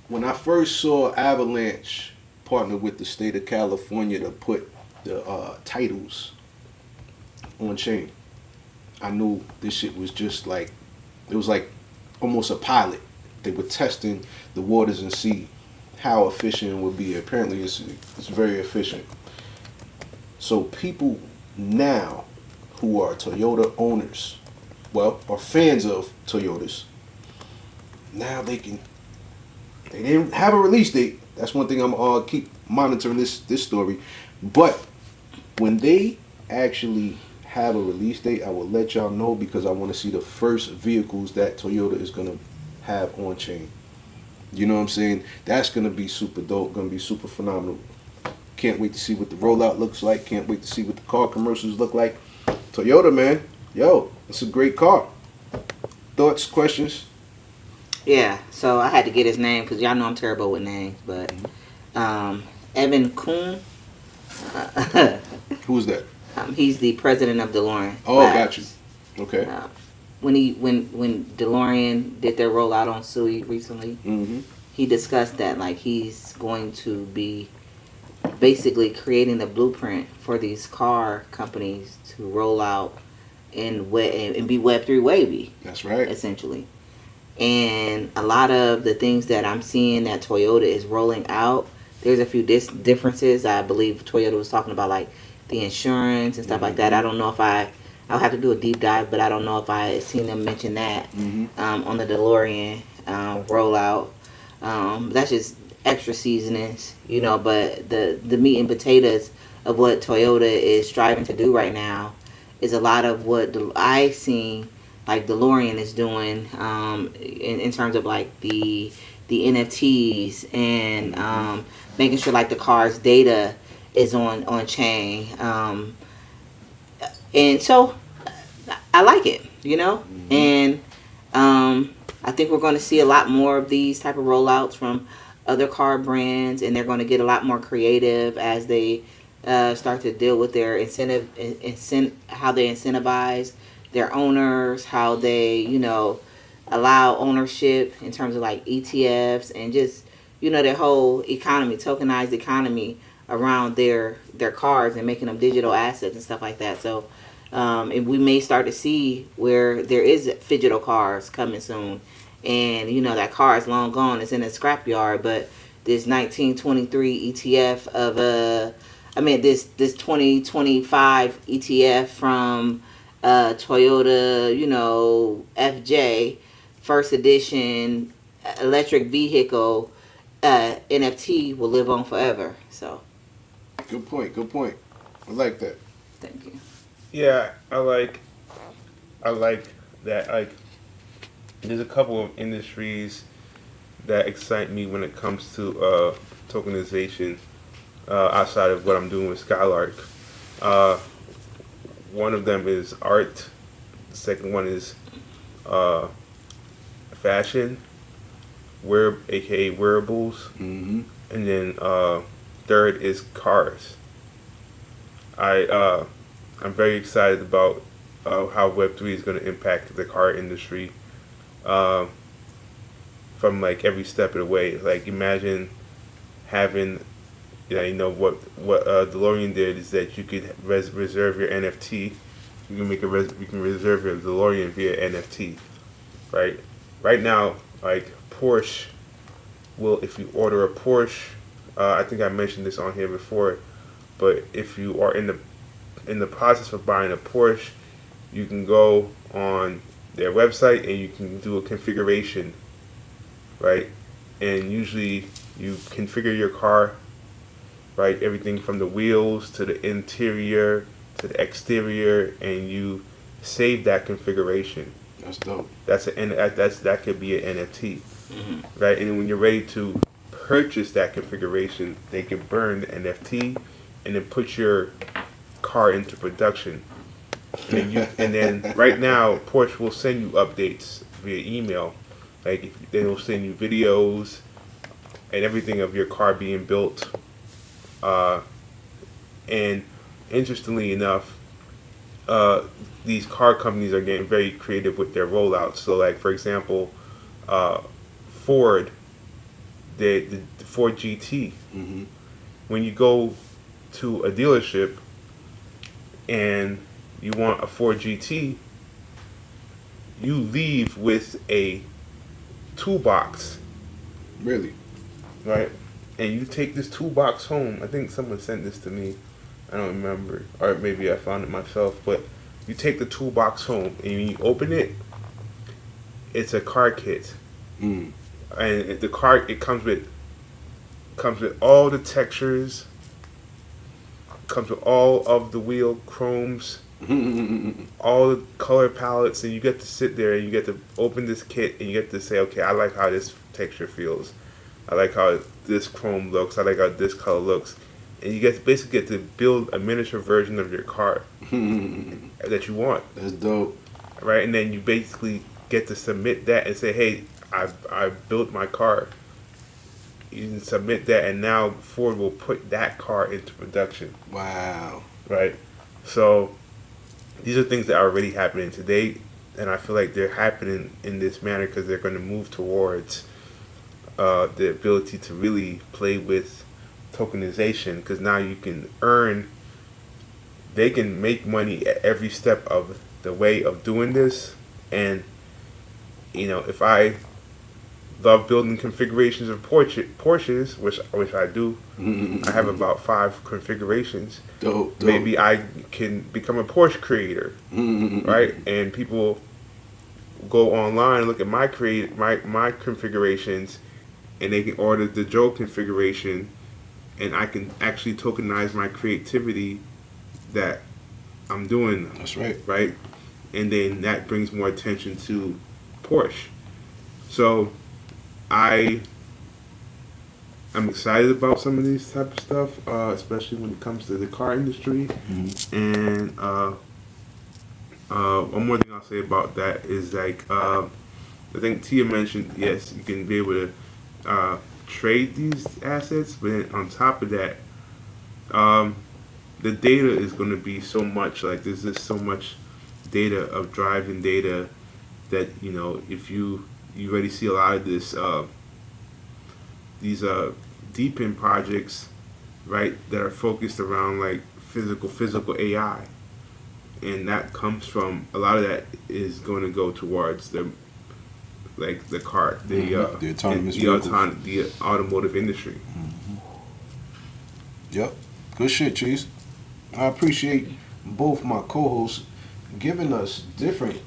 When I first saw Avalanche partner with the state of California to put the titles on chain, I knew this shit was just like, it was like almost a pilot. They were testing the waters and see how efficient it would be. Apparently it's very efficient. So people now who are Toyota owners, well, are fans of Toyotas, now they didn't have a release date. That's one thing I'm keep monitoring this story. But when they actually have a release date, I will let y'all know, because I want to see the first vehicles that Toyota is going to have on chain. You know what I'm saying? That's going to be super dope, going to be super phenomenal. Can't wait to see what the rollout looks like. Can't wait to see what the car commercials look like. Toyota, man, Yo, it's a great car. Thoughts, questions? Yeah, so I had to get his name because y'all know I'm terrible with names, but Evan Kuhn, Who's that? he's the president of DeLorean. Oh, Labs. got you. Okay. When DeLorean did their rollout on Sui recently, Mm-hmm. he discussed that like he's going to be basically creating the blueprint for these car companies to roll out and be Web3 wavy, That's right. essentially. And a lot of the things that I'm seeing that Toyota is rolling out, there's a few differences. I believe Toyota was talking about like the insurance and stuff like that. I don't know if I'll have to do a deep dive, but I don't know if I seen them mention that on the DeLorean rollout. That's just extra seasonings, you know. But the meat and potatoes of what Toyota is striving to do right now is a lot of what I seen like DeLorean is doing in terms of like the NFTs and making sure like the car's data is on chain. And so I like it, you know, and I think we're going to see a lot more of these type of rollouts from other car brands, and they're going to get a lot more creative as they start to deal with their how they incentivize their owners, how they, you know, allow ownership in terms of like ETFs and just, you know, their whole economy, tokenized economy around their cars and making them digital assets and stuff like that. So and we may start to see where there is digital cars coming soon, and you know that car is long gone, it's in a scrapyard, but this 1923 ETF of this 2025 ETF from Toyota, you know, FJ, first edition electric vehicle NFT will live on forever. So, Good point. Good point. I like that. thank you. Yeah, I like that. Like, there's a couple of industries that excite me when it comes to tokenization outside of what I'm doing with Skylark. One of them is art. The second one is fashion, aka wearables, Mm-hmm. and then third is cars. I'm very excited about how Web3 is going to impact the car industry from like every step of the way. Like imagine having, you know what DeLorean did is that you could reserve your NFT. You can you can reserve your DeLorean via NFT, right? Right now, like Porsche will, if you order a Porsche, I think I mentioned this on here before, but if you are in the process of buying a Porsche, you can go on their website and you can do a configuration, right? And usually you configure your car, right? Everything from the wheels to the interior to the exterior, and you save that configuration. That's dope. That could be an NFT, right? And when you're ready to purchase that configuration, they can burn the NFT and then put your car into production. And then right now, Porsche will send you updates via email. Like they will send you videos and everything of your car being built. And interestingly enough, these car companies are getting very creative with their rollouts. So, like for example, Ford, the Ford GT. Mm-hmm. When you go to a dealership and you want a Ford GT, you leave with a toolbox, Really? right? And you take this toolbox home. I think someone sent this to me. I don't remember, or maybe I found it myself. But you take the toolbox home and you open it. It's a car kit, Mm. and it comes with all the textures. Comes with all of the wheel chromes, all the color palettes, and you get to sit there and you get to open this kit and you get to say, okay, I like how this texture feels. I like how this chrome looks. I like how this color looks. And you basically get to build a miniature version of your car. that you want. That's dope. Right, and then you basically get to submit that and say, hey, I built my car. You can submit that, and now Ford will put that car into production. Wow. Right, so these are things that are already happening today, and I feel like they're happening in this manner because they're going to move towards the ability to really play with tokenization, because now you can earn, they can make money at every step of the way of doing this. And if I love building configurations of Porsches, which I do, I have about 5 configurations. Dope. Maybe I can become a Porsche creator, right? And people go online and look at my configurations, and they can order the Joe configuration, and I can actually tokenize my creativity that I'm doing. That's right. Right? And then that brings more attention to Porsche. So I'm excited about some of these type of stuff, especially when it comes to the car industry. And one more thing I'll say about that is like, I think Tia mentioned, yes, you can be able to trade these assets, but then on top of that, the data is going to be so much, like there's just so much data of driving data that, if you already see a lot of this, these deep end projects, right, that are focused around like physical AI. And that comes from, a lot of that is going to go towards the car, the autonomous the automotive industry. Yep. Good shit, Cheese. I appreciate both my co-hosts giving us different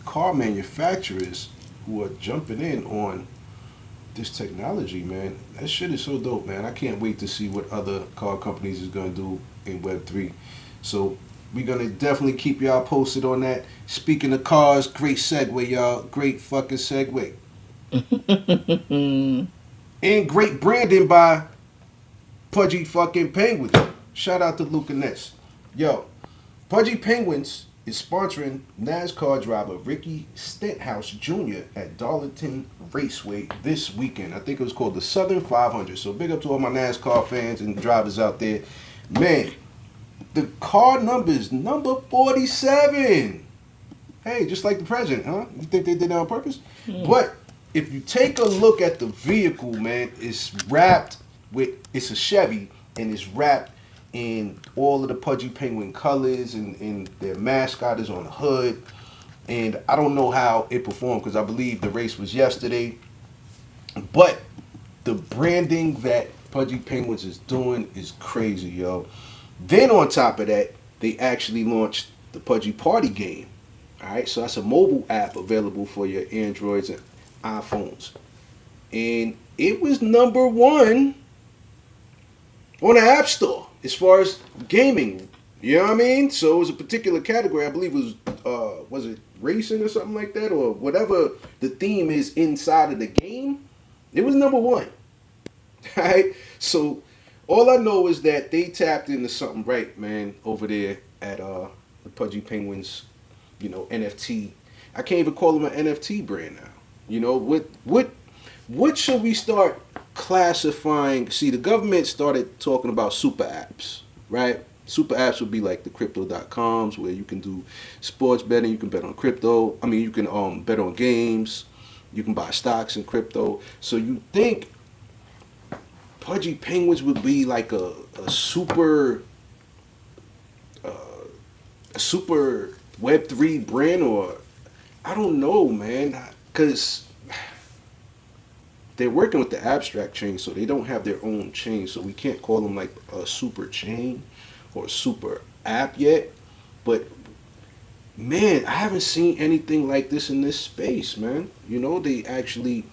car manufacturers who are jumping in on this technology, man. That shit is so dope, man. I can't wait to see what other car companies is going to do in Web3. So we're going to definitely keep y'all posted on that. Speaking of cars, great segue, y'all. Great fucking segue. And great branding by Pudgy fucking Penguins. Shout out to Luca Ness. Yo, Pudgy Penguins is sponsoring NASCAR driver Ricky Stenhouse Jr. at Darlington Raceway this weekend. I think it was called the Southern 500. So big up to all my NASCAR fans and drivers out there. Man, the car number is number 47. Hey, just like the president, huh? You think they did that on purpose? But if you take a look at the vehicle, man, it's a Chevy, and it's wrapped in all of the Pudgy Penguin colors, and their mascot is on the hood. And I don't know how it performed because I believe the race was yesterday. But the branding that Pudgy Penguins is doing is crazy, yo. Then on top of that, they actually launched the Pudgy Party game. All right, so that's a mobile app available for your Androids and iPhones. And it was number 1 on the App Store as far as gaming. You know what I mean? So it was a particular category. I believe it was it racing or something like that, or whatever the theme is inside of the game. It was number 1. All right? So all I know is that they tapped into something right, man, over there at the Pudgy Penguins, NFT. I can't even call them an NFT brand now. What should we start classifying? See, the government started talking about super apps, right? Super apps would be like the crypto.coms where you can do sports betting, you can bet on crypto. I mean, you can bet on games, you can buy stocks in crypto. So you think Pudgy Penguins would be like a super Web3 brand, or I don't know, man, because they're working with the abstract chain, so they don't have their own chain, so we can't call them like a super chain or a super app yet. But man, I haven't seen anything like this in this space, man. They actually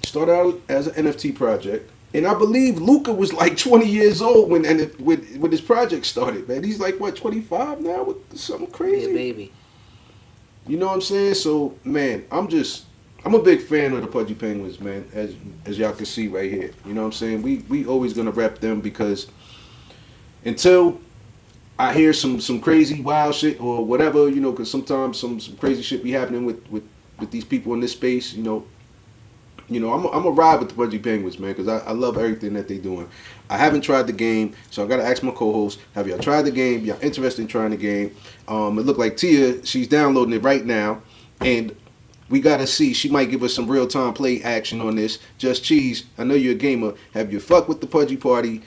started out as an NFT project. And I believe Luca was like 20 years old when his project started, man. He's like, what, 25 now with something crazy? Yeah, baby. You know what I'm saying? So, man, I'm a big fan of the Pudgy Penguins, man, as y'all can see right here. You know what I'm saying? We always going to rep them because until I hear some crazy wild shit or whatever, you know, because sometimes some crazy shit be happening with these people in this space, you know. I'm a ride with the Pudgy Penguins, man, because I love everything that they doing. I haven't tried the game, so I got to ask my co-host, have y'all tried the game? Y'all interested in trying the game? It looked like Tia, she's downloading it right now, and we got to see. She might give us some real-time play action on this. Just Cheeze, I know you're a gamer. Have you fucked with the Pudgy Party?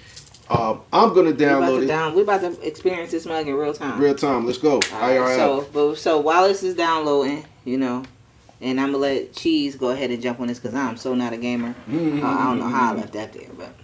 I'm going to download it. We're about to experience this mug in real time. Real time, let's go. Right, so while this is downloading, you know, and I'm going to let Cheeze go ahead and jump on this because I'm so not a gamer. I don't know how I left that there, but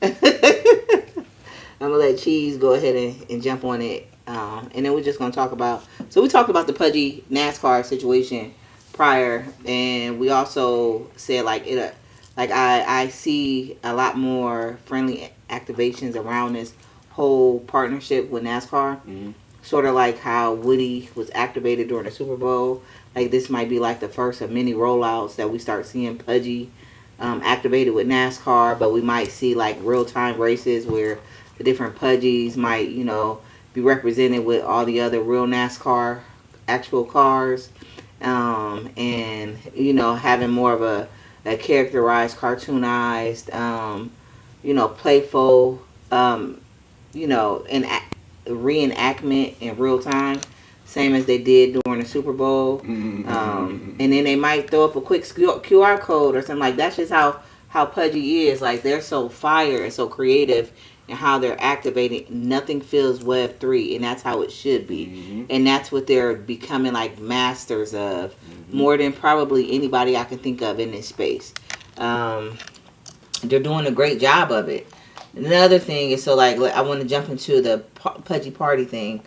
I'm going to let Cheeze go ahead and jump on it. And then we're just going to talk about... So we talked about the Pudgy NASCAR situation prior, and we also said, I see a lot more friendly activations around this whole partnership with NASCAR. Mm-hmm. Sort of like how Woody was activated during the Super Bowl. Like this might be like the first of many rollouts that we start seeing Pudgy activated with NASCAR, but we might see like real-time races where the different Pudgies might, you know, be represented with all the other real NASCAR actual cars, and, you know, having more of a characterized, cartoonized, you know, playful, you know, reenactment in real time, same as they did during the Super Bowl. And then they might throw up a quick QR code or something like that. That's just how Pudgy is. Like, they're so fire and so creative in how they're activating. Nothing feels Web3, and that's how it should be. And that's what they're becoming like masters of, more than probably anybody I can think of in this space. They're doing a great job of it. Another thing is, so like I want to jump into the Pudgy Party thing.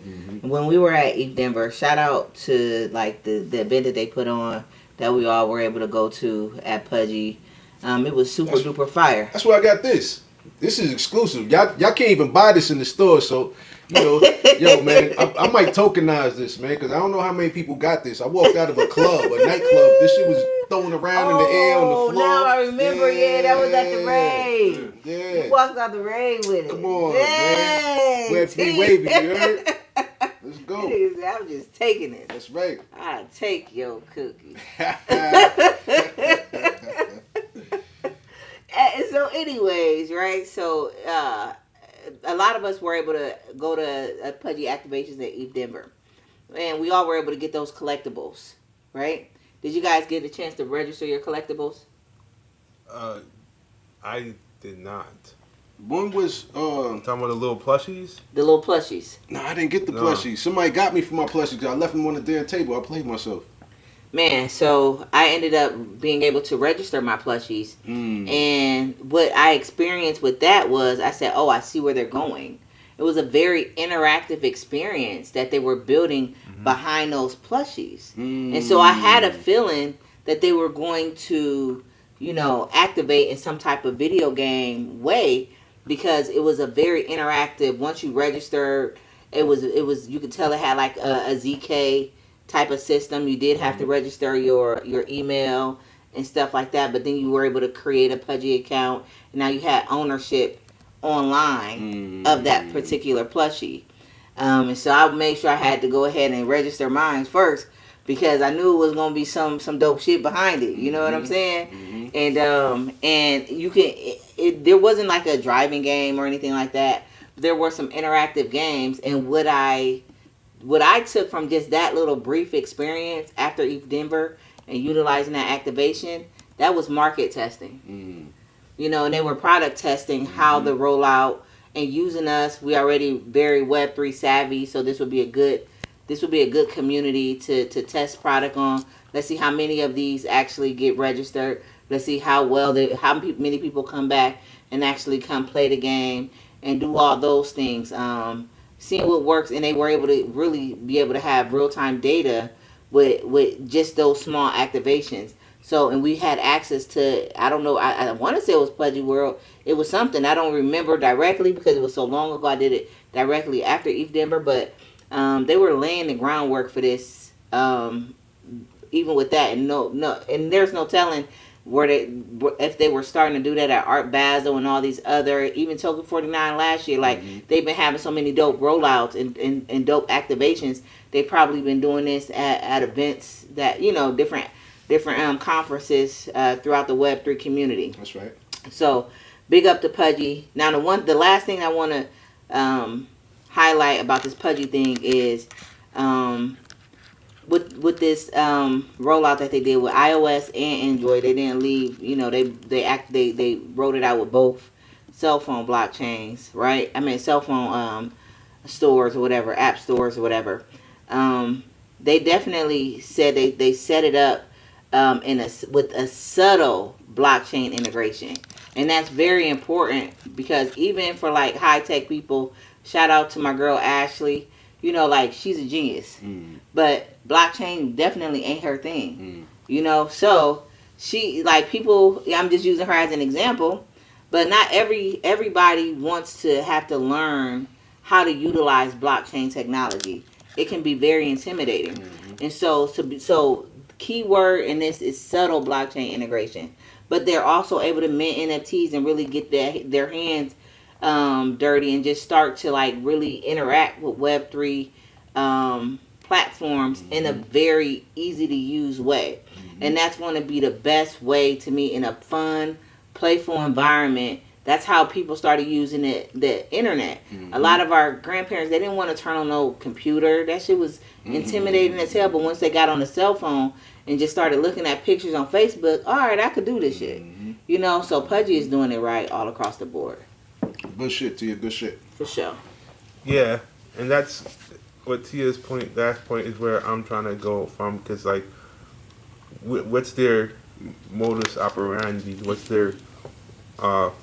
When we were at ETH Denver, shout out to like the event that they put on that we all were able to go to at Pudgy. It was super duper fire. That's why I got this. This is exclusive. Y'all can't even buy this in the store, so you know, yo man, I might tokenize this, man, because I don't know how many people got this. I walked out of a club, a nightclub. This shit was thrown around in the air on the floor. Now I remember. Yeah, that was at the rave. Yeah. You walked out the rave with it. Come on, man. Web3 wavy, you heard? Let's go. I'm just taking it. That's right. I take your cookie. So anyways, right, so a lot of us were able to go to Pudgy activations at ETH Denver, and we all were able to get those collectibles, right? Did you guys get a chance to register your collectibles? I did not. One was talking about the little plushies. The little plushies. No, I didn't get the plushies. Somebody got me for my plushies. I left them on the damn table. I played myself. Man, so I ended up being able to register my plushies. And what I experienced with that was, I said, oh, I see where they're going. It was a very interactive experience that they were building behind those plushies. And so I had a feeling that they were going to, you know, activate in some type of video game way, because it was a very interactive. Once you registered, it was you could tell it had like a ZK type of system. You did have to register your email and stuff like that, but then you were able to create a Pudgy account, and now you had ownership online of that particular plushie. And so I made sure I had to go ahead and register mine first, because I knew it was going to be some dope shit behind it. You know what I'm saying? And you can, there wasn't like a driving game or anything like that. There were some interactive games, and what I took from just that little brief experience after ETH Denver and utilizing that activation, that was market testing. You know, and they were product testing how the rollout, and using us. We already very Web3 savvy, so this would be a good community to test product on. Let's see how many of these actually get registered. Let's see how many people come back and actually come play the game and do all those things. Seeing what works, and they were able to really be able to have real-time data with just those small activations. So, and we had access to, I don't know, I want to say it was Pudgy World. It was something. I don't remember directly because it was so long ago. I did it directly after ETH Denver, but they were laying the groundwork for this, even with that. And no, and there's no telling if they were starting to do that at Art Basel and all these other, even Token 49 last year, like they've been having so many dope rollouts and dope activations. They probably been doing this at events that, you know, different conferences throughout the Web3 community. That's right. So big up to Pudgy. Now the last thing I want to highlight about this Pudgy thing is with this rollout that they did with iOS and Android, they didn't leave. You know, they rolled it out with both cell phone blockchains, right? I mean, cell phone stores or whatever, app stores or whatever. They definitely said they set it up with a subtle blockchain integration, and that's very important because even for like high tech people, shout out to my girl Ashley. You know, like she's a genius, but blockchain definitely ain't her thing. You know, so she like people. I'm just using her as an example, but not everybody wants to have to learn how to utilize blockchain technology. It can be very intimidating, and so key word in this is subtle blockchain integration. But they're also able to mint NFTs and really get their hands dirty and just start to like really interact with Web3 platforms in a very easy to use way. And that's going to be the best way to me in a fun, playful environment. That's how people started using the internet. A lot of our grandparents, they didn't want to turn on no computer. That shit was intimidating as hell. But once they got on the cell phone and just started looking at pictures on Facebook, all right, I could do this shit. You know, so Pudgy is doing it right all across the board. Good shit, Tia. Good shit. For sure. Yeah, and that's what Tia's point. That point is where I'm trying to go from, because like, what's their modus operandi? What's their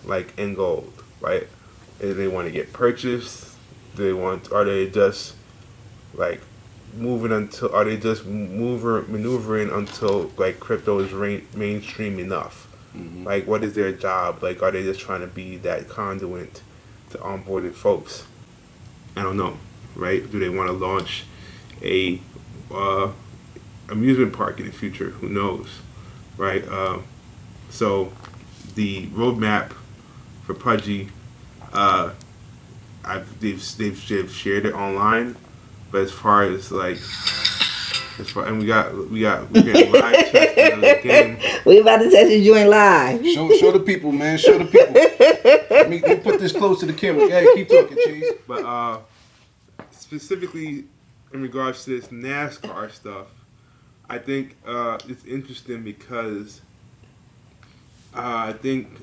like end goal, right? Do they want to get purchased? Are they just like moving until? Are they just maneuvering until like crypto is mainstream enough? Like, what is their job? Like, are they just trying to be that conduit to onboarded folks? I don't know, right? Do they want to launch a amusement park in the future? Who knows, right? So the roadmap for Pudgy, they've shared it online, but as far as like. And we got live chats in the game. We about to test you join live. Show the people, man. Show the people. Let me put this close to the camera. Yeah, keep talking, Cheese. But specifically in regards to this NASCAR stuff, I think it's interesting because I think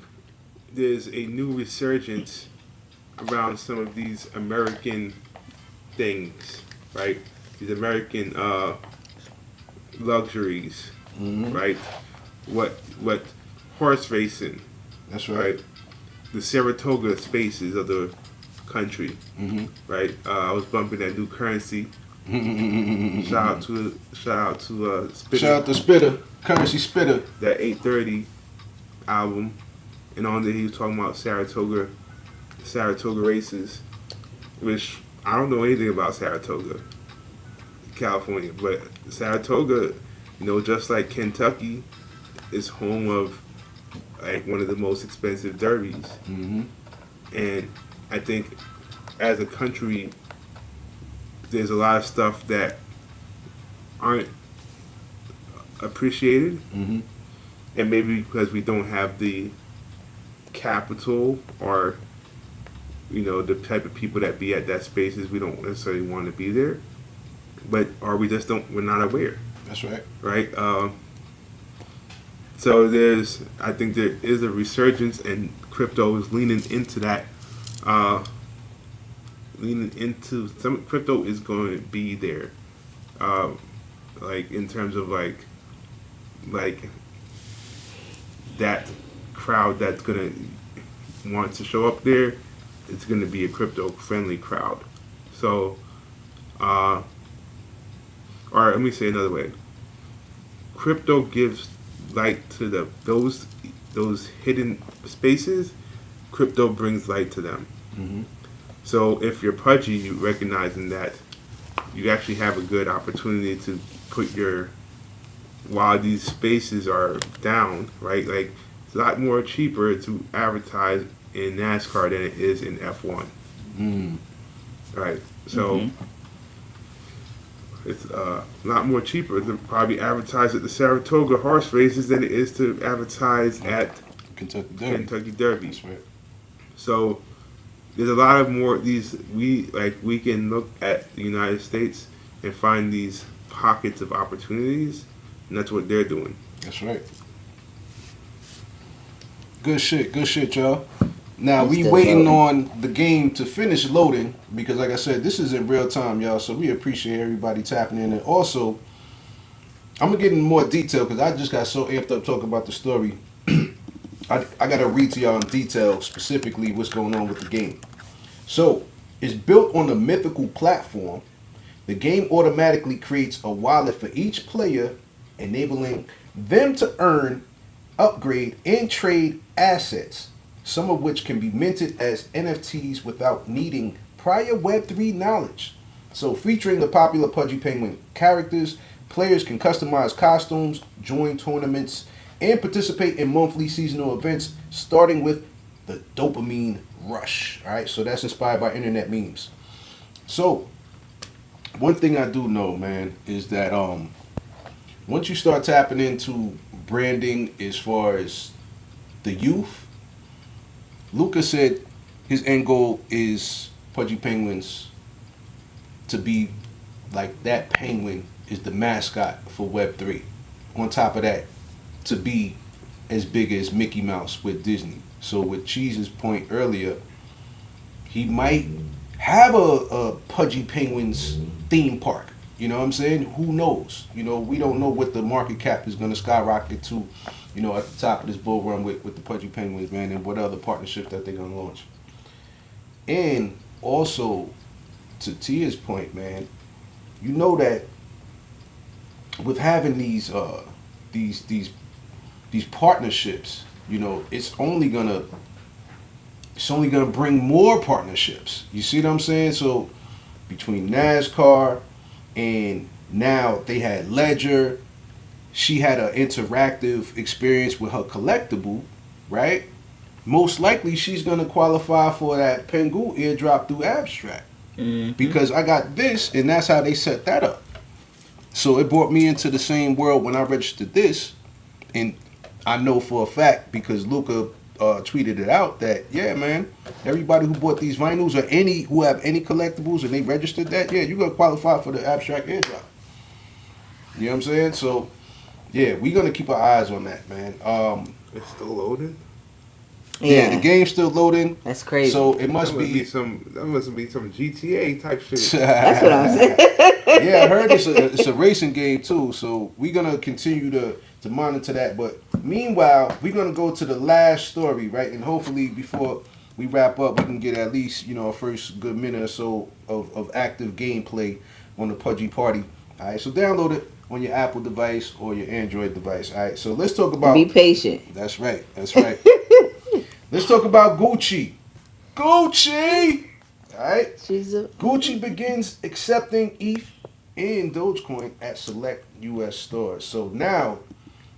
there's a new resurgence around some of these American things, right? These American luxuries, right? What horse racing? That's right. The Saratoga spaces of the country, right? I was bumping that new currency. Shout out to Spitter. Shout out to Spitter, Currency Spitter. That 830 album, and on there he was talking about Saratoga races, which I don't know anything about Saratoga, California, but Saratoga, you know, just like Kentucky, is home of like one of the most expensive derbies. And I think as a country, there's a lot of stuff that aren't appreciated, and maybe because we don't have the capital or, you know, the type of people that be at that spaces, we don't necessarily want to be there, or we're not aware. That's right. Right. So I think there is a resurgence, and crypto is leaning into that. Some crypto is going to be there, like in terms of like that crowd that's gonna want to show up there. It's going to be a crypto friendly crowd. So, or let me say another way. Crypto gives light to those hidden spaces. Crypto brings light to them. So if you're Pudgy, you recognizing that you actually have a good opportunity to put your while these spaces are down, right? Like it's a lot more cheaper to advertise in NASCAR than it is in F1, right? So it's a lot more cheaper to probably advertise at the Saratoga horse races than it is to advertise at Kentucky Derby. That's right. So there's a lot of more these we can look at the United States and find these pockets of opportunities, and that's what they're doing. That's right. Good shit, y'all. Now we Still waiting loading. on the game to finish loading because, like I said, this is in real time, y'all. So we appreciate everybody tapping in, and also I'm gonna get in more detail because I just got so amped up talking about the story. I gotta read to y'all in detail specifically what's going on with the game. So it's built on a mythical platform. The game automatically creates a wallet for each player, enabling them to earn, upgrade, and trade assets, some of which can be minted as NFTs without needing prior Web3 knowledge. So featuring the popular Pudgy Penguin characters, players can customize costumes, join tournaments, and participate in monthly seasonal events, starting with the dopamine rush. All right, so that's inspired by internet memes. So one thing I do know, man, is that once you start tapping into branding as far as the youth, Luca said his end goal is Pudgy Penguins to be like that penguin is the mascot for Web3. On top of that, to be as big as Mickey Mouse with Disney. So with Cheese's point earlier, he might have a Pudgy Penguins theme park. You know what I'm saying? Who knows? You know, we don't know what the market cap is going to skyrocket to, you know, at the top of this bull run with the Pudgy Penguins, man, and what other partnerships that they're going to launch. And also, to Tia's point, man, you know that with having these partnerships, you know, it's only gonna bring more partnerships. You see what I'm saying? So between NASCAR and now they had Ledger, she had an interactive experience with her collectible, right? Most likely she's gonna qualify for that Pengu airdrop through Abstract. Because I got this, and that's how they set that up. So it brought me into the same world when I registered this, and I know for a fact because Luca tweeted it out that man, everybody who bought these vinyls or any who have any collectibles and they registered that, you're gonna qualify for the Abstract airdrop. You know what I'm saying? So we're gonna keep our eyes on that, man. It's still loading. Yeah, the game's still loading. That's crazy. So it must That must be some GTA type shit. That's what I'm saying. Yeah, I heard it's a racing game too. So we're gonna continue to monitor that. But meanwhile, we're gonna go to the last story, right? And hopefully before we wrap up, we can get at least, you know, a first good minute or so of active gameplay on the Pudgy Party. All right, so download it on your Apple device or your Android device. All right, so let's talk about. Be patient. That's right. That's right. Let's talk about Gucci. Gucci! Alright? Gucci begins accepting ETH and Dogecoin at select US stores. So now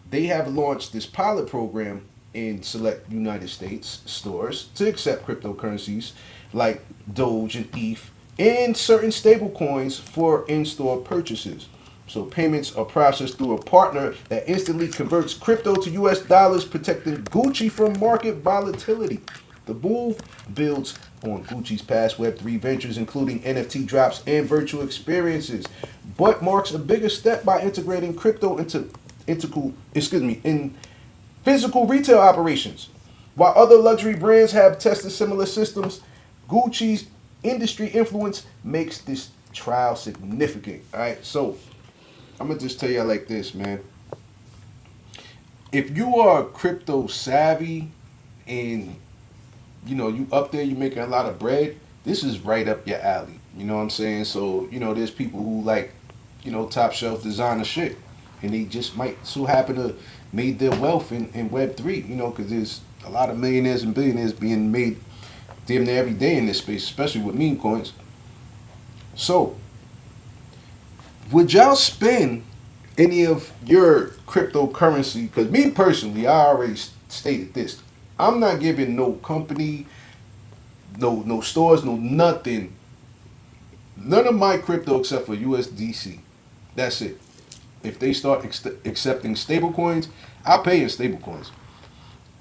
they have launched this pilot program in select United States stores to accept cryptocurrencies like Doge and ETH and certain stable coins for in-store purchases. So payments are processed through a partner that instantly converts crypto to US dollars, protecting Gucci from market volatility. The move builds on Gucci's past Web3 ventures, including NFT drops and virtual experiences, but marks a bigger step by integrating crypto in physical retail operations. While other luxury brands have tested similar systems, Gucci's industry influence makes this trial significant. All right, so I'm gonna just tell you like this, man. If you are crypto savvy and you know you up there, you're making a lot of bread, this is right up your alley. You know what I'm saying? So, you know, there's people who like, you know, top shelf designer shit, and they just might so happen to made their wealth in Web3, you know, because there's a lot of millionaires and billionaires being made damn near every day in this space, especially with meme coins. So would y'all spend any of your cryptocurrency, because me personally, I already stated this. I'm not giving no company, no stores, no nothing, none of my crypto except for USDC. That's it. If they start accepting stable coins, I pay in stable coins.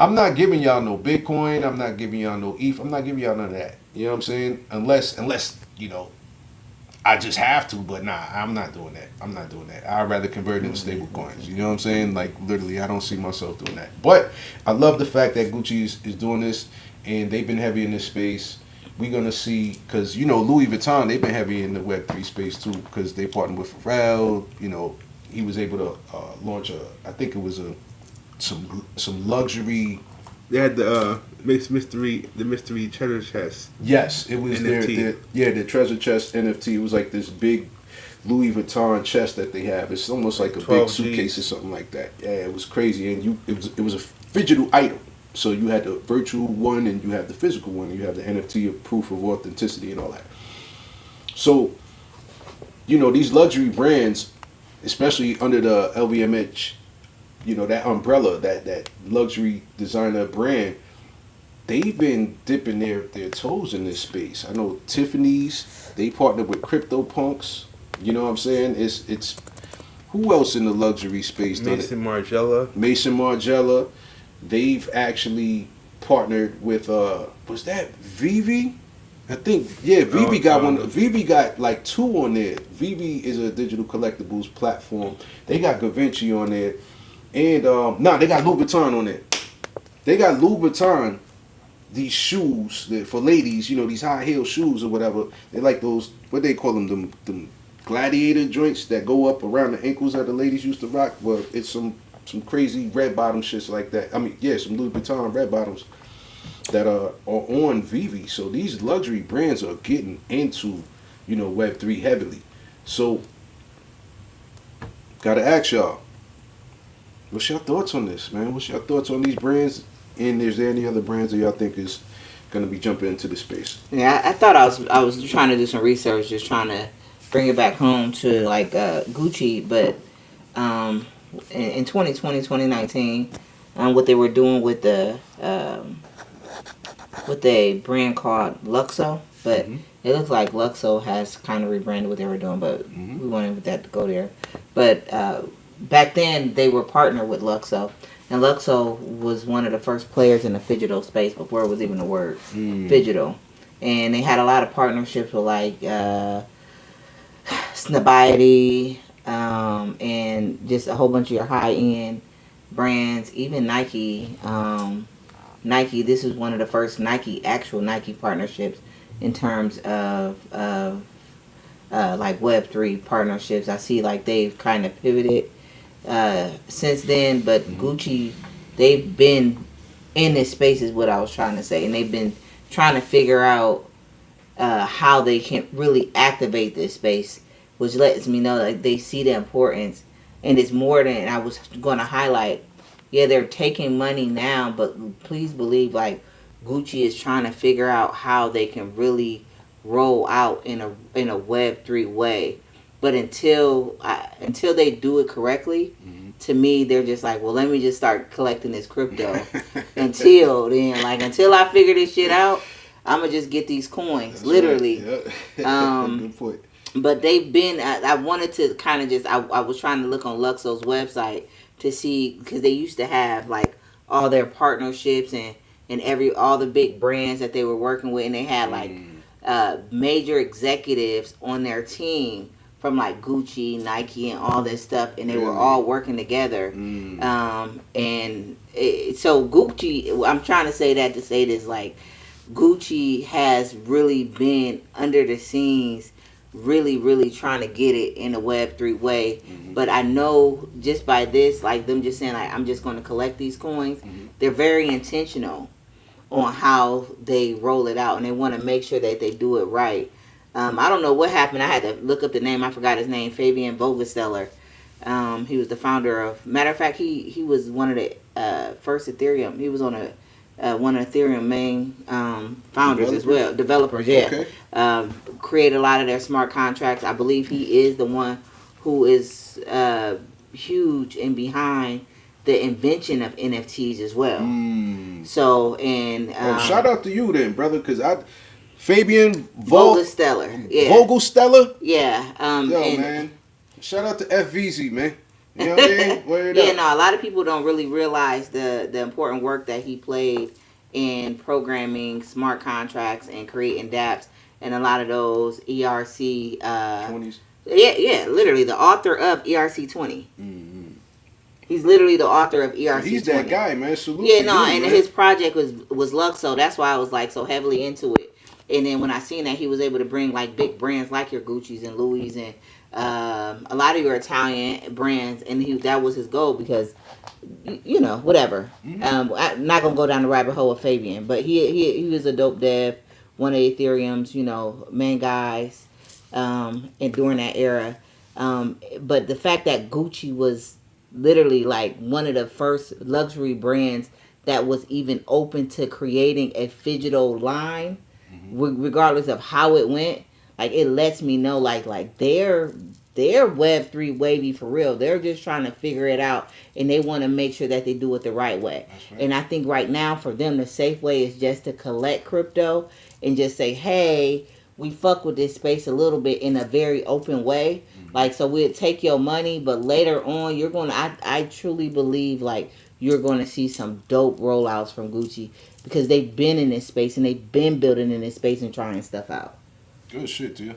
I'm not giving y'all no Bitcoin. I'm not giving y'all no ETH. I'm not giving y'all none of that. You know what I'm saying? Unless I just have to. But nah, I'm not doing that. I'm not doing that. I'd rather convert it into stable coins. You know what I'm saying? Like literally, I don't see myself doing that. But I love the fact that Gucci is doing this, and they've been heavy in this space. We're gonna see, because Louis Vuitton, they've been heavy in the Web3 space too, because they partnered with Pharrell. He was able to launch I think it was some luxury. They had the mystery treasure chest. Yes, it was NFT. their treasure chest NFT. It was like this big Louis Vuitton chest that they have. It's almost like a big suitcase or something like that. Yeah, it was crazy, and it was a digital item. So you had the virtual one, and you have the physical one, and you have the NFT of proof of authenticity and all that. So, these luxury brands, especially under the LVMH, that umbrella, that luxury designer brand, they've been dipping their toes in this space. I know Tiffany's, they partnered with CryptoPunks. You know what I'm saying? It's who else in the luxury space? Mason Margiela. They've actually partnered with was that Vivi? I think Vivi got one. Vivi got like two on there. Vivi is a digital collectibles platform. They got Givenchy on there, and they got Louis Vuitton on there. They got Louis Vuitton. These shoes for ladies, these high heel shoes or whatever. They like those, what they call them gladiator joints that go up around the ankles that the ladies used to rock. Well, it's some crazy red bottom shits like that. I mean, yeah, some Louis Vuitton red bottoms that are on Vivi. So these luxury brands are getting into, Web3 heavily. So, gotta ask y'all, what's your thoughts on this, man? What's your thoughts on these brands? And is there any other brands that y'all think is gonna be jumping into the space? Yeah, I thought I was trying to do some research, just trying to bring it back home to like Gucci, but in 2020, 2019, what they were doing with the with a brand called Luxo, but it looks like Luxo has kind of rebranded what they were doing, but we wanted that to go there. But back then they were partnered with Luxo. And Luxo was one of the first players in the digital space before it was even a word, digital. And they had a lot of partnerships with like Snobiety and just a whole bunch of your high-end brands, even Nike. Nike, this is one of the first actual Nike partnerships in terms of like Web3 partnerships. I see like they've kind of pivoted since then, but Gucci, they've been in this space is what I was trying to say, and they've been trying to figure out how they can really activate this space, which lets me know that they see the importance, and it's more than I was going to highlight. Yeah, they're taking money now, but please believe like Gucci is trying to figure out how they can really roll out in a Web3 way. But until they do it correctly, to me, they're just like, well, let me just start collecting this crypto. Until I figure this shit out, I'm going to just get these coins, that's literally. Right. Yeah. Good point. But they've been, I wanted to kind of just, I was trying to look on Luxo's website to see, because they used to have like all their partnerships and all the big brands that they were working with, and they had like major executives on their team from like Gucci, Nike, and all this stuff, and they were all working together. So Gucci, I'm trying to say that to say this, like Gucci has really been under the scenes, really, really trying to get it in a Web3 way. But I know just by this, like them just saying like, I'm just going to collect these coins, they're very intentional on how they roll it out, and they want to make sure that they do it right. I don't know what happened. I had to look up the name. I forgot his name. Fabian Vogelsteller. He was the founder of. Matter of fact, he was one of the first Ethereum. He was on one of Ethereum main founders as well. Developers, yeah. Okay. Create a lot of their smart contracts. I believe he is the one who is huge and behind the invention of NFTs as well. Mm. So, and Shout out to you then, brother, because Fabian Vogelsteller, yeah, Vogelsteller. yeah, Yo, and, man. Shout out to FVZ, man. You know what I mean? Word yeah, up. no, a lot of people don't really realize the important work that he played in programming smart contracts and creating dApps and a lot of those ERC 20s. yeah, literally the author of ERC20. Mm-hmm. He's literally the author of ERC20. He's that guy, man. Salute Yeah, to no, you, and man. his project was Luxo. That's why I was like so heavily into it. And then when I seen that he was able to bring like big brands like your Gucci's and Louis and a lot of your Italian brands, and that was his goal because you know whatever. Mm-hmm. I'm not gonna go down the rabbit hole of Fabian, but he was a dope dev, one of Ethereum's main guys, and during that era. But the fact that Gucci was literally like one of the first luxury brands that was even open to creating a phygital line, regardless of how it went, like it lets me know like they're Web3 wavy for real. They're just trying to figure it out, and they want to make sure that they do it the right way. Right. And I think right now for them the safe way is just to collect crypto and just say, hey, we fuck with this space a little bit in a very open way. Like, so we'll take your money, but later on, you're going to, I truly believe, like, you're going to see some dope rollouts from Gucci because they've been in this space and they've been building in this space and trying stuff out. Good shit, dude.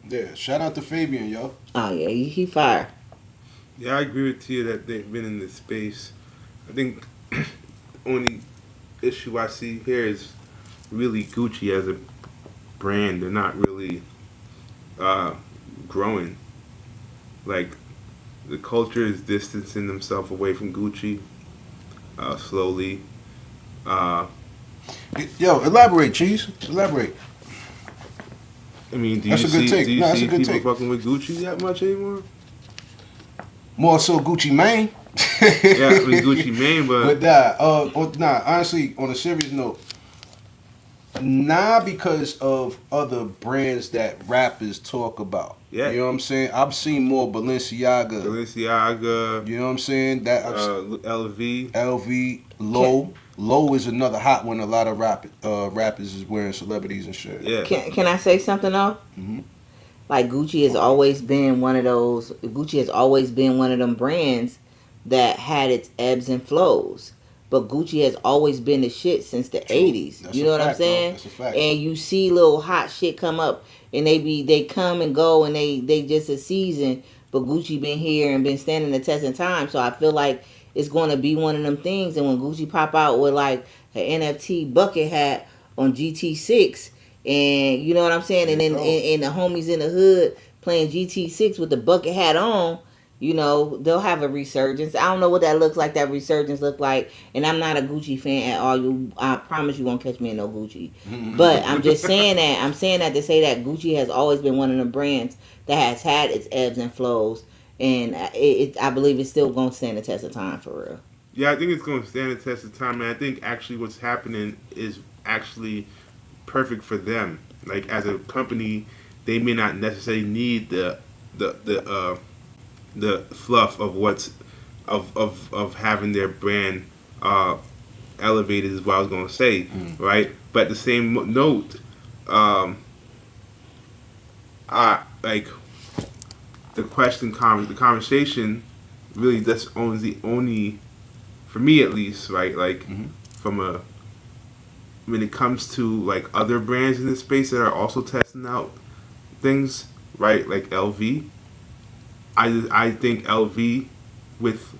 Yeah, shout out to Fabian, yo. Oh, yeah, he fire. Yeah, I agree with you that they've been in this space. I think the only issue I see here is really Gucci as a brand. They're not really growing. Like, the culture is distancing themselves away from Gucci slowly. Yo, elaborate, Cheese. Elaborate. I mean, do That's you a good see, take. do you No, that's see a good people take. fucking with Gucci that much anymore? More so Gucci Mane. Yeah, I mean Gucci Mane, but honestly, on a serious note, because of other brands that rappers talk about. Yeah. You know what I'm saying? I've seen more Balenciaga. You know what I'm saying? That LV. LV, Low is another hot one. A lot of rappers is wearing celebrities and shit. Yeah. Can I say something though? Mm-hmm. Like Gucci has always been one of those. Gucci has always been one of them brands that had its ebbs and flows. But Gucci has always been the shit since the True. 80s. That's You a know what I'm fact, saying? though. That's a fact. And you see little hot shit come up and they come and go and they just a season. But Gucci been here and been standing the test of time. So I feel like it's going to be one of them things. And when Gucci pop out with like an NFT bucket hat on GT6, and you know what I'm saying, and then and the homies in the hood playing GT6 with the bucket hat on, you know, they'll have a resurgence. I don't know what that looks like, that resurgence look like, and I'm not a Gucci fan at all. I promise you won't catch me in no Gucci. But I'm just saying that. I'm saying that to say that Gucci has always been one of the brands that has had its ebbs and flows, and I believe it's still going to stand the test of time for real. Yeah, I think it's going to stand the test of time, and I think actually what's happening is actually perfect for them. Like, as a company, they may not necessarily need the fluff of what's of having their brand elevated is what I was going to say, right? But at the same note, like the conversation really that's only for me at least, right? Like from when it comes to like other brands in this space that are also testing out things, right? Like LV. I think LV with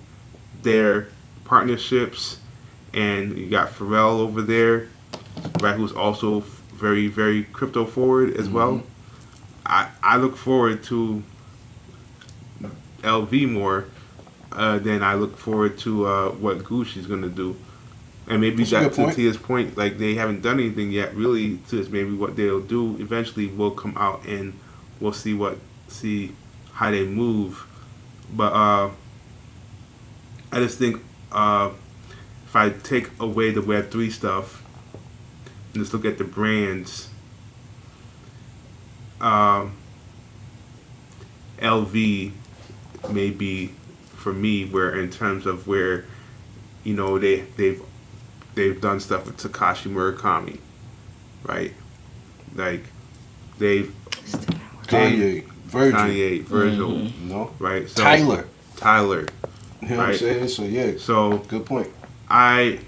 their partnerships, and you got Pharrell over there, right, who's also very, very crypto forward as well. I look forward to LV more than I look forward to what Gucci's gonna do. And maybe that to Tia's point, like they haven't done anything yet really to maybe what they'll do eventually will come out and we'll see how they move. But I just think if I take away the Web3 stuff and just look at the brands, LV may be for me where in terms of where they've done stuff with Takashi Murakami, right? Like they've Kanye, Virgil, you know, right? So, Tyler, you know what I'm saying? So yeah, So good point. I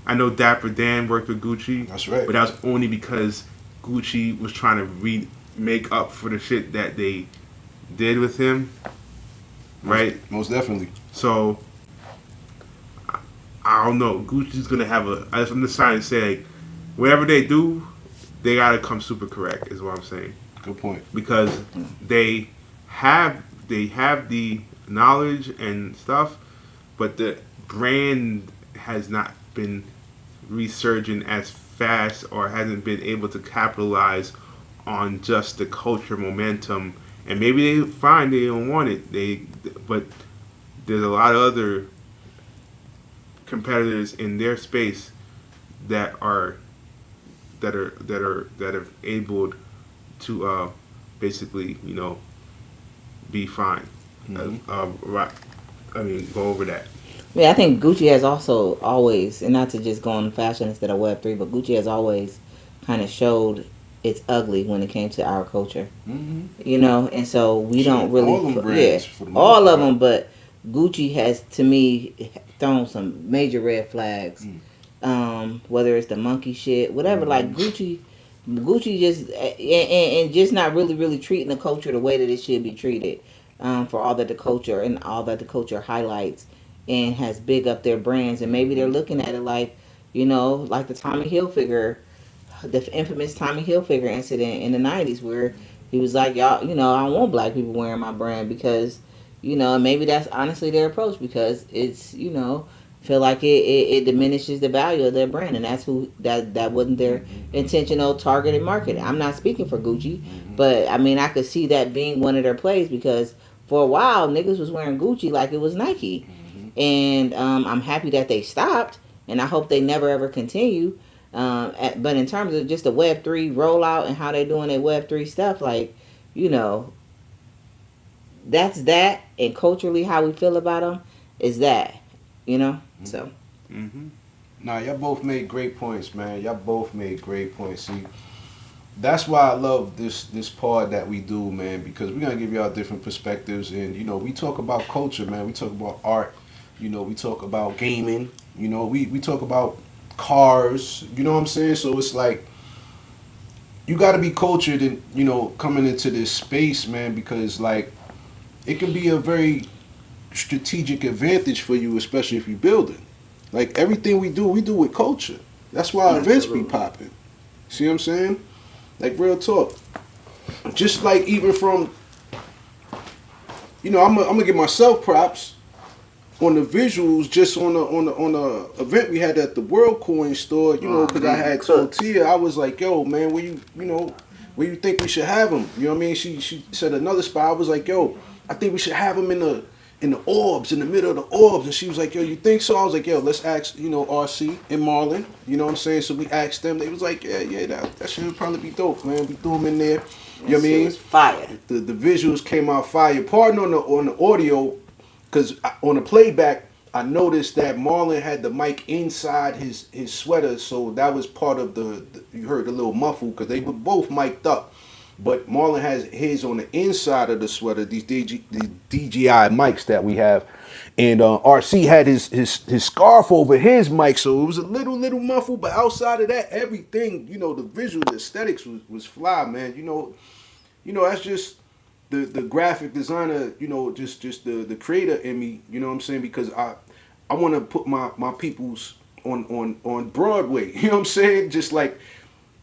know Dapper Dan worked with Gucci. That's right. But that was only because Gucci was trying to make up for the shit that they did with him, right? Most definitely. So I don't know. Gucci's gonna have I'm just trying to say, like, whatever they do, they gotta come super correct. Is what I'm saying. Good point. Because they have the knowledge and stuff, but the brand has not been resurging as fast or hasn't been able to capitalize on just the culture momentum. And maybe they find they don't want it. But there's a lot of other competitors in their space that are able to basically be fine. Right. I mean, go over that. Yeah, I think Gucci has also always, and not to just go on fashion instead of Web3, but Gucci has always kind of showed it's ugly when it came to our culture. And so we don't really, all them brands, for the most all of part. them, but Gucci has, to me, thrown some major red flags. Whether it's the monkey shit, whatever, like Gucci just, and just not really treating the culture the way that it should be treated, for all that the culture and all that the culture highlights and has big up their brands. And maybe they're looking at it like, like the Tommy Hilfiger, the infamous Tommy Hilfiger incident in the 90s where he was like, y'all, I don't want black people wearing my brand because, and maybe that's honestly their approach because it's, feel like it diminishes the value of their brand, and that's that wasn't their intentional targeted marketing. I'm not speaking for Gucci, but I mean I could see that being one of their plays because for a while niggas was wearing Gucci like it was Nike, and I'm happy that they stopped, and I hope they never ever continue. But in terms of just the Web3 rollout and how they're doing their Web3 stuff, like that's that, and culturally how we feel about them is that. So. Nah, y'all both made great points, man. Y'all both made great points. See, that's why I love this part that we do, man, because we're gonna give y'all different perspectives, and we talk about culture, man. We talk about art. We talk about gaming. We talk about cars. You know what I'm saying? So it's like you got to be cultured and coming into this space, man, because like it can be a very strategic advantage for you, especially if you're building. Like everything we do with culture. That's why events be popping. See what I'm saying? Like real talk. Just like even from, I'm gonna give myself props on the visuals. Just on the event we had at the World Coin store. Because I had told Tia, I was like, yo, man, where you think we should have them? You know what I mean? She said another spot. I was like, yo, I think we should have them in the orbs, in the middle of the orbs. And she was like, yo, you think so? I was like, yo, let's ask, RC and Marlon. You know what I'm saying? So we asked them. They was like, yeah, that should probably be dope, man. We threw them in there. You know what I mean? Fire. The visuals came out fire. Pardon on the audio, because on the playback, I noticed that Marlon had the mic inside his sweater. So that was part of you heard the little muffle, because they were both mic'd up. But Marlon has his on the inside of the sweater, these DJI mics that we have. And RC had his scarf over his mic, so it was a little muffled. But outside of that, everything, the visual, the aesthetics was fly, man. That's just the graphic designer, just the creator in me, you know what I'm saying? Because I want to put my peoples on Broadway, you know what I'm saying? Just like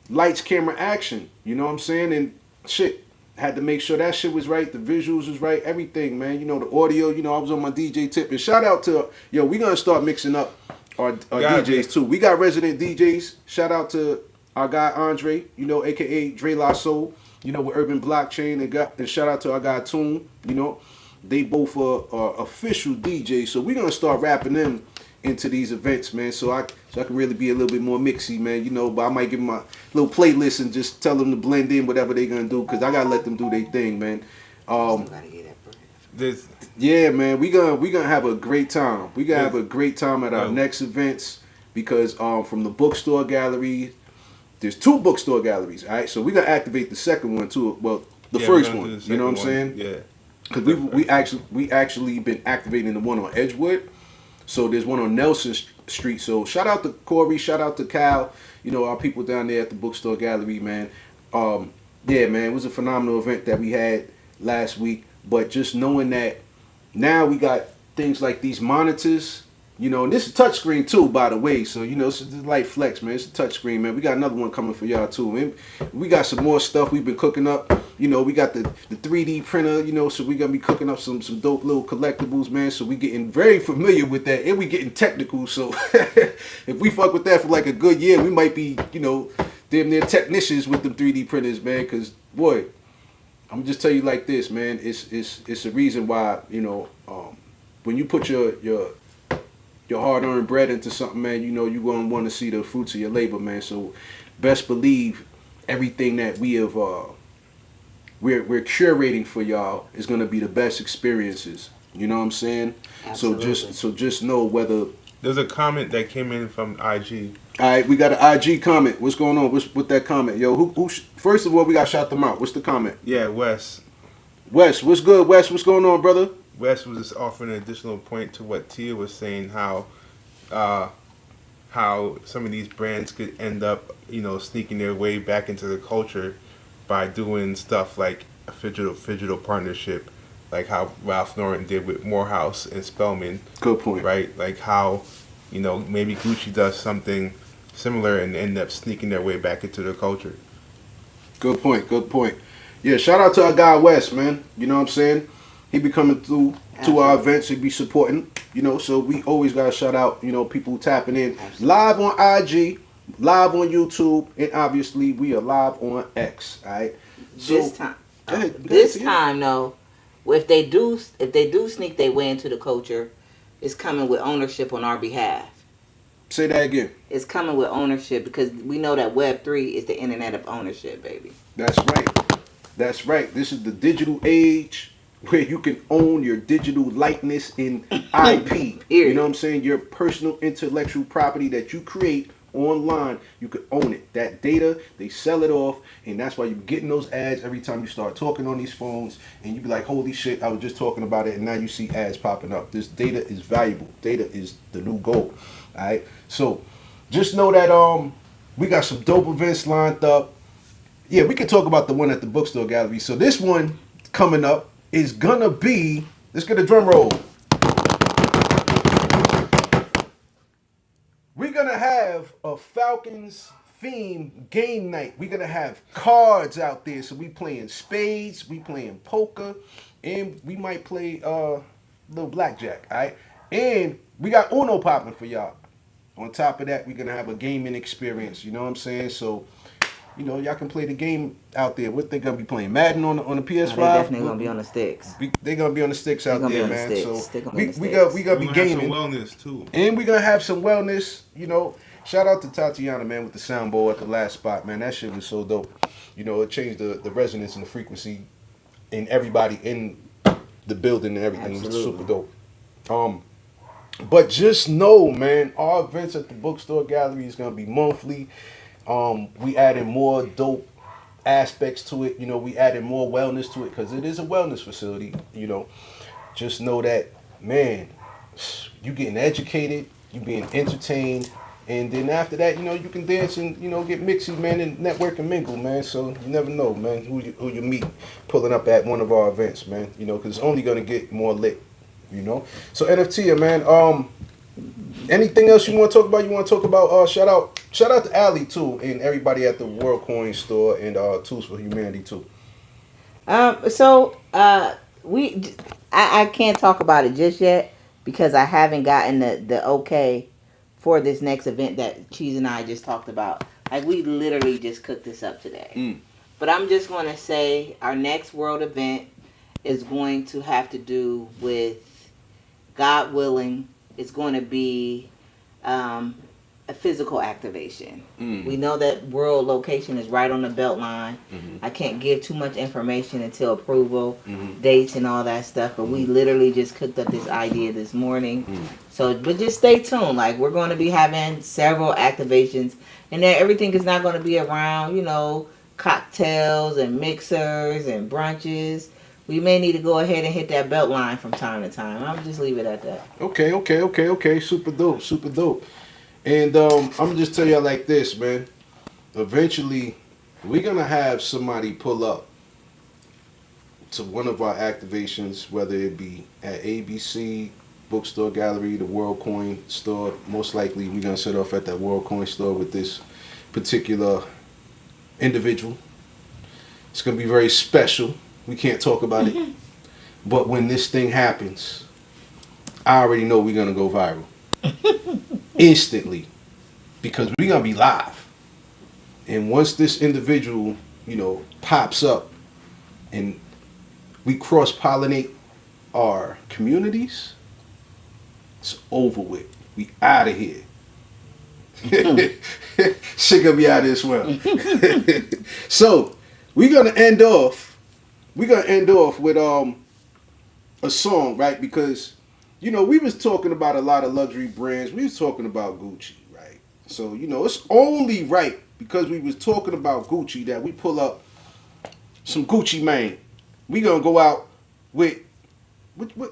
lights, camera, action, you know what I'm saying? And shit, had to make sure that shit was right, the visuals was right, everything, man. The audio, I was on my DJ tip. And shout out to, we gonna start mixing up our DJs too. We got resident DJs. Shout out to our guy Andre, aka Dre La Soul, with Urban Blockchain, and shout out to our guy Toon, they both are official DJs. So we gonna start rapping them into these events, man, so I can really be a little bit more mixy, man, but I might give them my little playlist and just tell them to blend in whatever they gonna do, because I gotta let them do their thing, man. This Yeah, man, we gonna have a great time. We gonna have a great time at our Yo. next events because from the bookstore gallery, there's 2 bookstore galleries. All right, so we gonna activate the second one too. Well, the yeah, we're first gonna do one. the You know what I'm second saying? one. Yeah. Because The first we actually been activating the one on Edgewood. So there's one on Nelson Street. So shout out to Corey, shout out to Cal. You know, our people down there at the bookstore gallery, man. Yeah, man, it was a phenomenal event that we had last week. But just knowing that now we got things like these monitors, you know, and this is touchscreen too, by the way. So, you know, it's a light flex, man. It's a touchscreen, man. We got another one coming for y'all too. And we got some more stuff we've been cooking up. You know, we got the 3D printer, you know, so we're gonna be cooking up some dope little collectibles, man. So we getting very familiar with that and we getting technical. So if we fuck with that for like a good year, we might be, you know, damn near technicians with them 3D printers, man. Cause boy, I'm just tell you like this, man. It's a reason why, you know, when you put your hard-earned bread into something, man, you know you're gonna want to see the fruits of your labor, man. So, best believe everything that we have we're curating for y'all is gonna be the best experiences. You know what I'm saying? Absolutely. So just know whether. There's a comment that came in from IG. All right, we got an IG comment. What's going on? What's with that comment, yo? First of all, we got to shout them out. What's the comment? Yeah, Wes. Wes, what's good? Wes, what's going on, brother? Wes was just offering an additional point to what Tia was saying, how some of these brands could end up, you know, sneaking their way back into the culture by doing stuff like a digital partnership, like how Ralph Lauren did with Morehouse and Spellman. Good point. Right? Like how, you know, maybe Gucci does something similar and end up sneaking their way back into the culture. Good point. Good point. Yeah, shout out to our guy Wes, man. You know what I'm saying? He be coming through to our events. He be supporting. You know, so we always gotta shout out. You know, people tapping in live on IG, live on YouTube, and obviously we are live on X. All right. So This time, go ahead, this Tia. time though, if they do sneak their way into the culture, it's coming with ownership on our behalf. Say that again. It's coming with ownership because we know that Web3 is the internet of ownership, baby. That's right. That's right. This is the digital age where you can own your digital likeness in IP. You know what I'm saying? Your personal intellectual property that you create online, you can own it. That data, they sell it off, and that's why you're getting those ads every time you start talking on these phones, and you be like, holy shit, I was just talking about it, and now you see ads popping up. This data is valuable. Data is the new gold. All right? So just know that we got some dope events lined up. Yeah, we can talk about the one at the bookstore gallery. So this one coming up is gonna be, let's get a drum roll. We're gonna have a Falcons theme game night. We're gonna have cards out there. So we playing spades, we playing poker, and we might play little blackjack, all right? And we got Uno popping for y'all. On top of that, we're gonna have a gaming experience. You know what I'm saying? So, you know, y'all can play the game out there. What they gonna be playing? Madden on the PS5. They definitely gonna be on the sticks. They gonna be on the sticks out there, man. So we gonna be We're gonna gaming. have some wellness too. And we're gonna have some wellness, you know. Shout out to Tatiana, man, with the sound bowl at the last spot, man. That shit was so dope. You know, it changed the resonance and the frequency in everybody in the building and everything. Absolutely. It was super dope. But just know, man, our events at the bookstore gallery is gonna be monthly. We adding more dope aspects to it. You know, we adding more wellness to it because it is a wellness facility. You know, just know that, man, you getting educated, you being entertained, and then after that, you know, you can dance and, you know, get mixy, man, and network and mingle, man. So you never know, man, who you meet pulling up at one of our events, man. You know, because it's only gonna get more lit. You know. So NFTia, man. Anything else you want to talk about? You want to talk about? Shout out to Ali too, and everybody at the World Coin Store and Tools for Humanity too. I can't talk about it just yet because I haven't gotten the okay for this next event that Cheese and I just talked about. Like, we literally just cooked this up today. But I'm just going to say our next world event is going to have to do with, God willing, it's going to be a physical activation. We know that world location is right on the belt line. I can't give too much information until approval, dates and all that stuff, but we literally just cooked up this idea this morning. So, but just stay tuned. Like, we're going to be having several activations, and then everything is not going to be around, you know, cocktails and mixers and brunches. We may need to go ahead and hit that belt line from time to time. I'll just leave it at that. Okay. Super dope. And I'm gonna just tell y'all like this, man. Eventually, we're gonna have somebody pull up to one of our activations, whether it be at ABC, Bookstore Gallery, the World Coin store. Most likely, we're gonna set off at that World Coin store with this particular individual. It's gonna be very special. We can't talk about it. But when this thing happens, I already know we're gonna go viral. Instantly. Because we're gonna be live. And once this individual, you know, pops up and we cross-pollinate our communities, it's over with. We out of here. Shit gonna be out of this world. So we're gonna end off with a song, right? Because, you know, we was talking about a lot of luxury brands. We was talking about Gucci, right? So, you know, it's only right because we was talking about Gucci that we pull up some Gucci Mane. We gonna go out with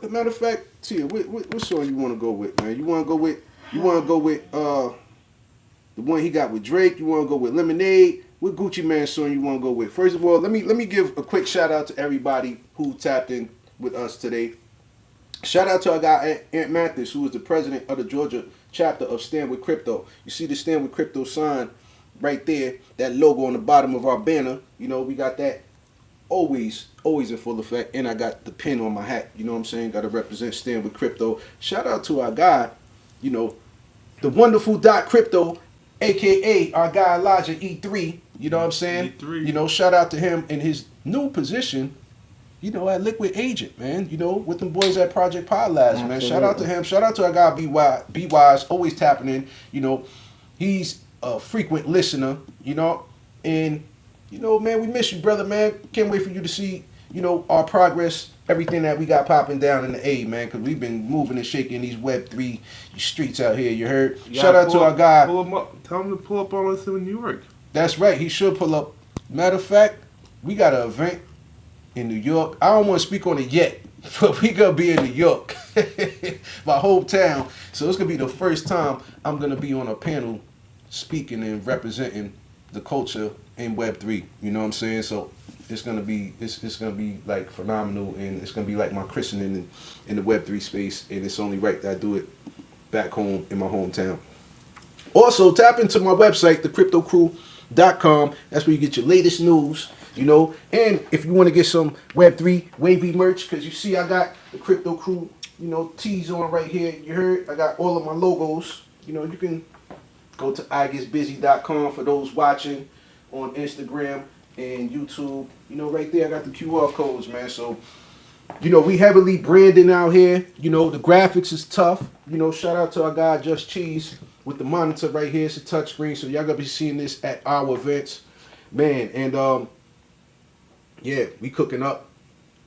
matter of fact, Tia, what song you wanna go with, man? You wanna go with the one he got with Drake? You wanna go with Lemonade? What Gucci Mane song you wanna go with? First of all, let me give a quick shout out to everybody who tapped in with us today. Shout out to our guy Ant Mathis, who is the president of the Georgia chapter of Stand With Crypto. You see the Stand With Crypto sign right there, that logo on the bottom of our banner. You know, we got that always in full effect. And I got the pin on my hat. You know what I'm saying? Got to represent Stand With Crypto. Shout out to our guy, you know, the wonderful Crypto, a.k.a. our guy Elijah E3. You know what I'm saying? E3. You know, shout out to him in his new position, you know, at Liquid Agent, man. You know, with them boys at Project Pod Labs, man. Shout out to him. Shout out to our guy B Wise, always tapping in. You know, he's a frequent listener, you know. And, you know, man, we miss you, brother, man. Can't wait for you to see, you know, our progress, everything that we got popping down in the A, man, because we've been moving and shaking these Web3 streets out here, you heard? Shout out to our guy. Pull him up. Tell him to pull up on us in New York. That's right. He should pull up. Matter of fact, we got an event in New York. I don't want to speak on it yet, but we gonna be in New York, my hometown. So it's gonna be the first time I'm gonna be on a panel speaking and representing the culture in Web3. You know what I'm saying? So it's gonna be like phenomenal, and it's gonna be like my christening in the Web3 space. And it's only right that I do it back home in my hometown. Also, tap into my website, thecryptocrew.com. That's where you get your latest news. You know, and if you want to get some Web3 wavy merch, because you see I got the Crypto Crew, you know, tees on right here. You heard? I got all of my logos. You know, you can go to igetbusy.com for those watching on Instagram and YouTube. You know, right there I got the QR codes, man. So, you know, we heavily branding out here. You know, the graphics is tough. You know, shout out to our guy Just Cheeze with the monitor right here. It's a touchscreen, so y'all gonna be seeing this at our events, man. And yeah, we cooking up.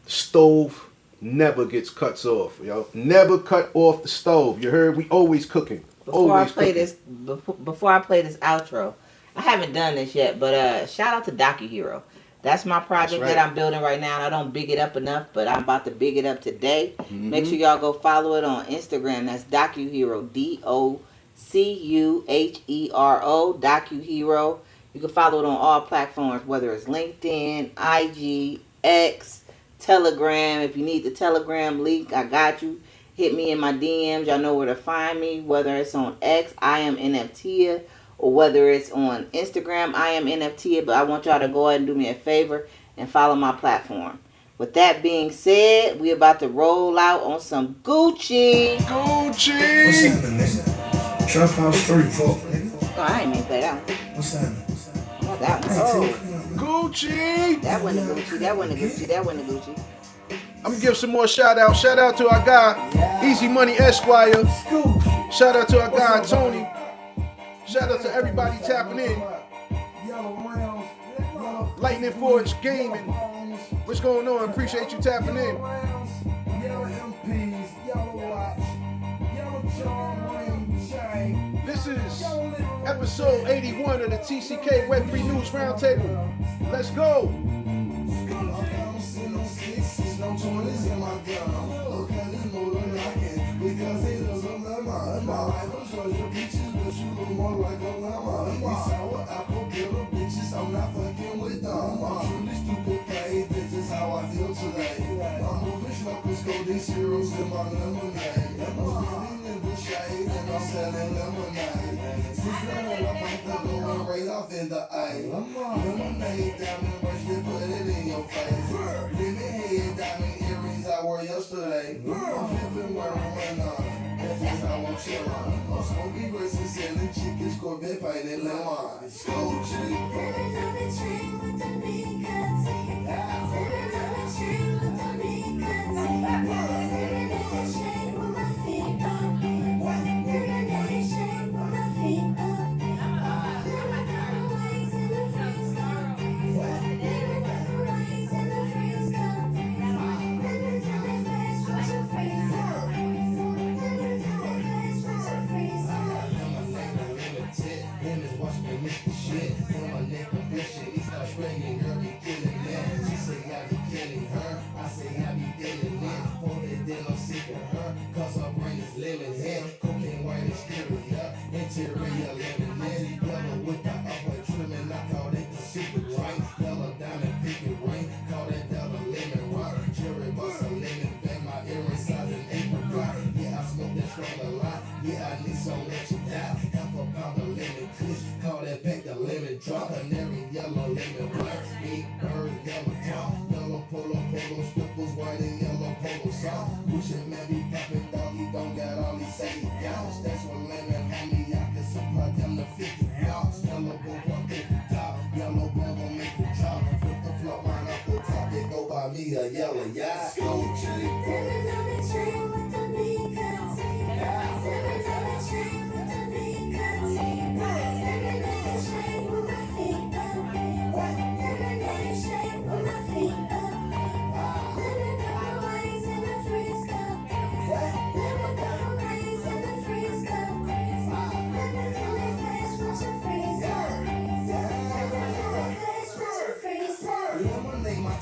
The stove never gets cuts off, yo. Never cut off the stove. You heard? We always cooking. Before I play this outro, I haven't done this yet, but shout out to DocuHero. That's my project that I'm building right now. And I don't big it up enough, but I'm about to big it up today. Make sure y'all go follow it on Instagram. That's DocuHero, DocuHero, DocuHero. You can follow it on all platforms, whether it's LinkedIn, IG, X, Telegram. If you need the Telegram link, I got you. Hit me in my DMs. Y'all know where to find me. Whether it's on X, I am NFTia, or whether it's on Instagram, I am NFTia. But I want y'all to go ahead and do me a favor and follow my platform. With that being said, we're about to roll out on some Gucci. Gucci! What's happening, nigga? Trap House 3, folk. Oh, I ain't mean to play that one. What's happening? Oh, that one. Oh. Gucci! That wasn't Gucci. That wasn't Gucci. That wasn't Gucci. I'm gonna give some more shout out. Shout out to our guy, Easy Money Esquire. Shout out to our guy, Tony. Shout out to everybody tapping in. Lightning Forge Gaming. What's going on? Appreciate you tapping in. This is episode 81 of the TCK Web3 News Roundtable. Let's go. No 20s in my gun. Look at this motor knocking. Because it is a lemon. My life was your peaches, but you look more like a lemon. These sour apple bitter bitches, I'm not fucking with them. I'm truly stupid paid, this is how I feel today. I'm moving schnuckles, golden zeros in my lemonade. I'm standing in the shade and I'm selling lemonade. Since then I might the going right off in the eye. Lemonade, diamond brush, they put it in your face. Lemon head, diamond earrings I wore yesterday. I'm flipping where I'm that's just how I'm chillin'. I'm smoking grapes selling chickens, Corvette painted lemon. So cheap. Cause her brain is lemon head, cocaine white exterior, interior lemon head, yellow with the upper trimming, I call it the super drink, yellow diamond pinky ring, call that double lemon rock, cherry bust a lemon bang, my earring size an apricot, yeah I smoke that strong a lot, yeah I need some let you die, half a pound of lemon kush, call that back the lemon drop, canary yellow lemon black, big bird yellow top, yellow polo strippers, white and yellow polo sock, pushing man be popping dog, he don't got all he say he got. That's what lemon homie, I can supply them the 50 blocks. Yellow book up at the top, yellow ball gon' make the drop. Flip the floor right off the top, they go by me a yellow yacht. Go cheap.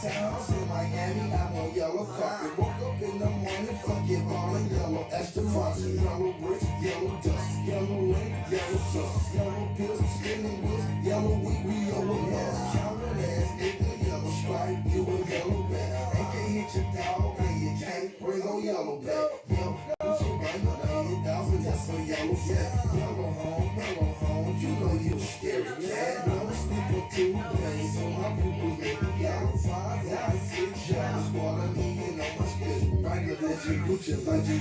House in Miami, I'm on yellow carpet. Woke up in the morning, fuck it, all in yellow. Aston Martin, yellow bricks, yellow dust, yellow link, yellow sauce, yellow pills, spinning wheels, yellow weed, we yellow lost. Counter ass nigga, yellow stripe, you a yellow back. Ain't can hit your dog, and you can't bring on yellow back. Yo, put your brain on 1,000, that's a yellow flag. Yellow home, mellow home, you know you scary cat. No sleep for 2 days, so my people make me yellow 5, 6, yellow squad, I'm eating on my schedule. Bangladesh, Gucci, like you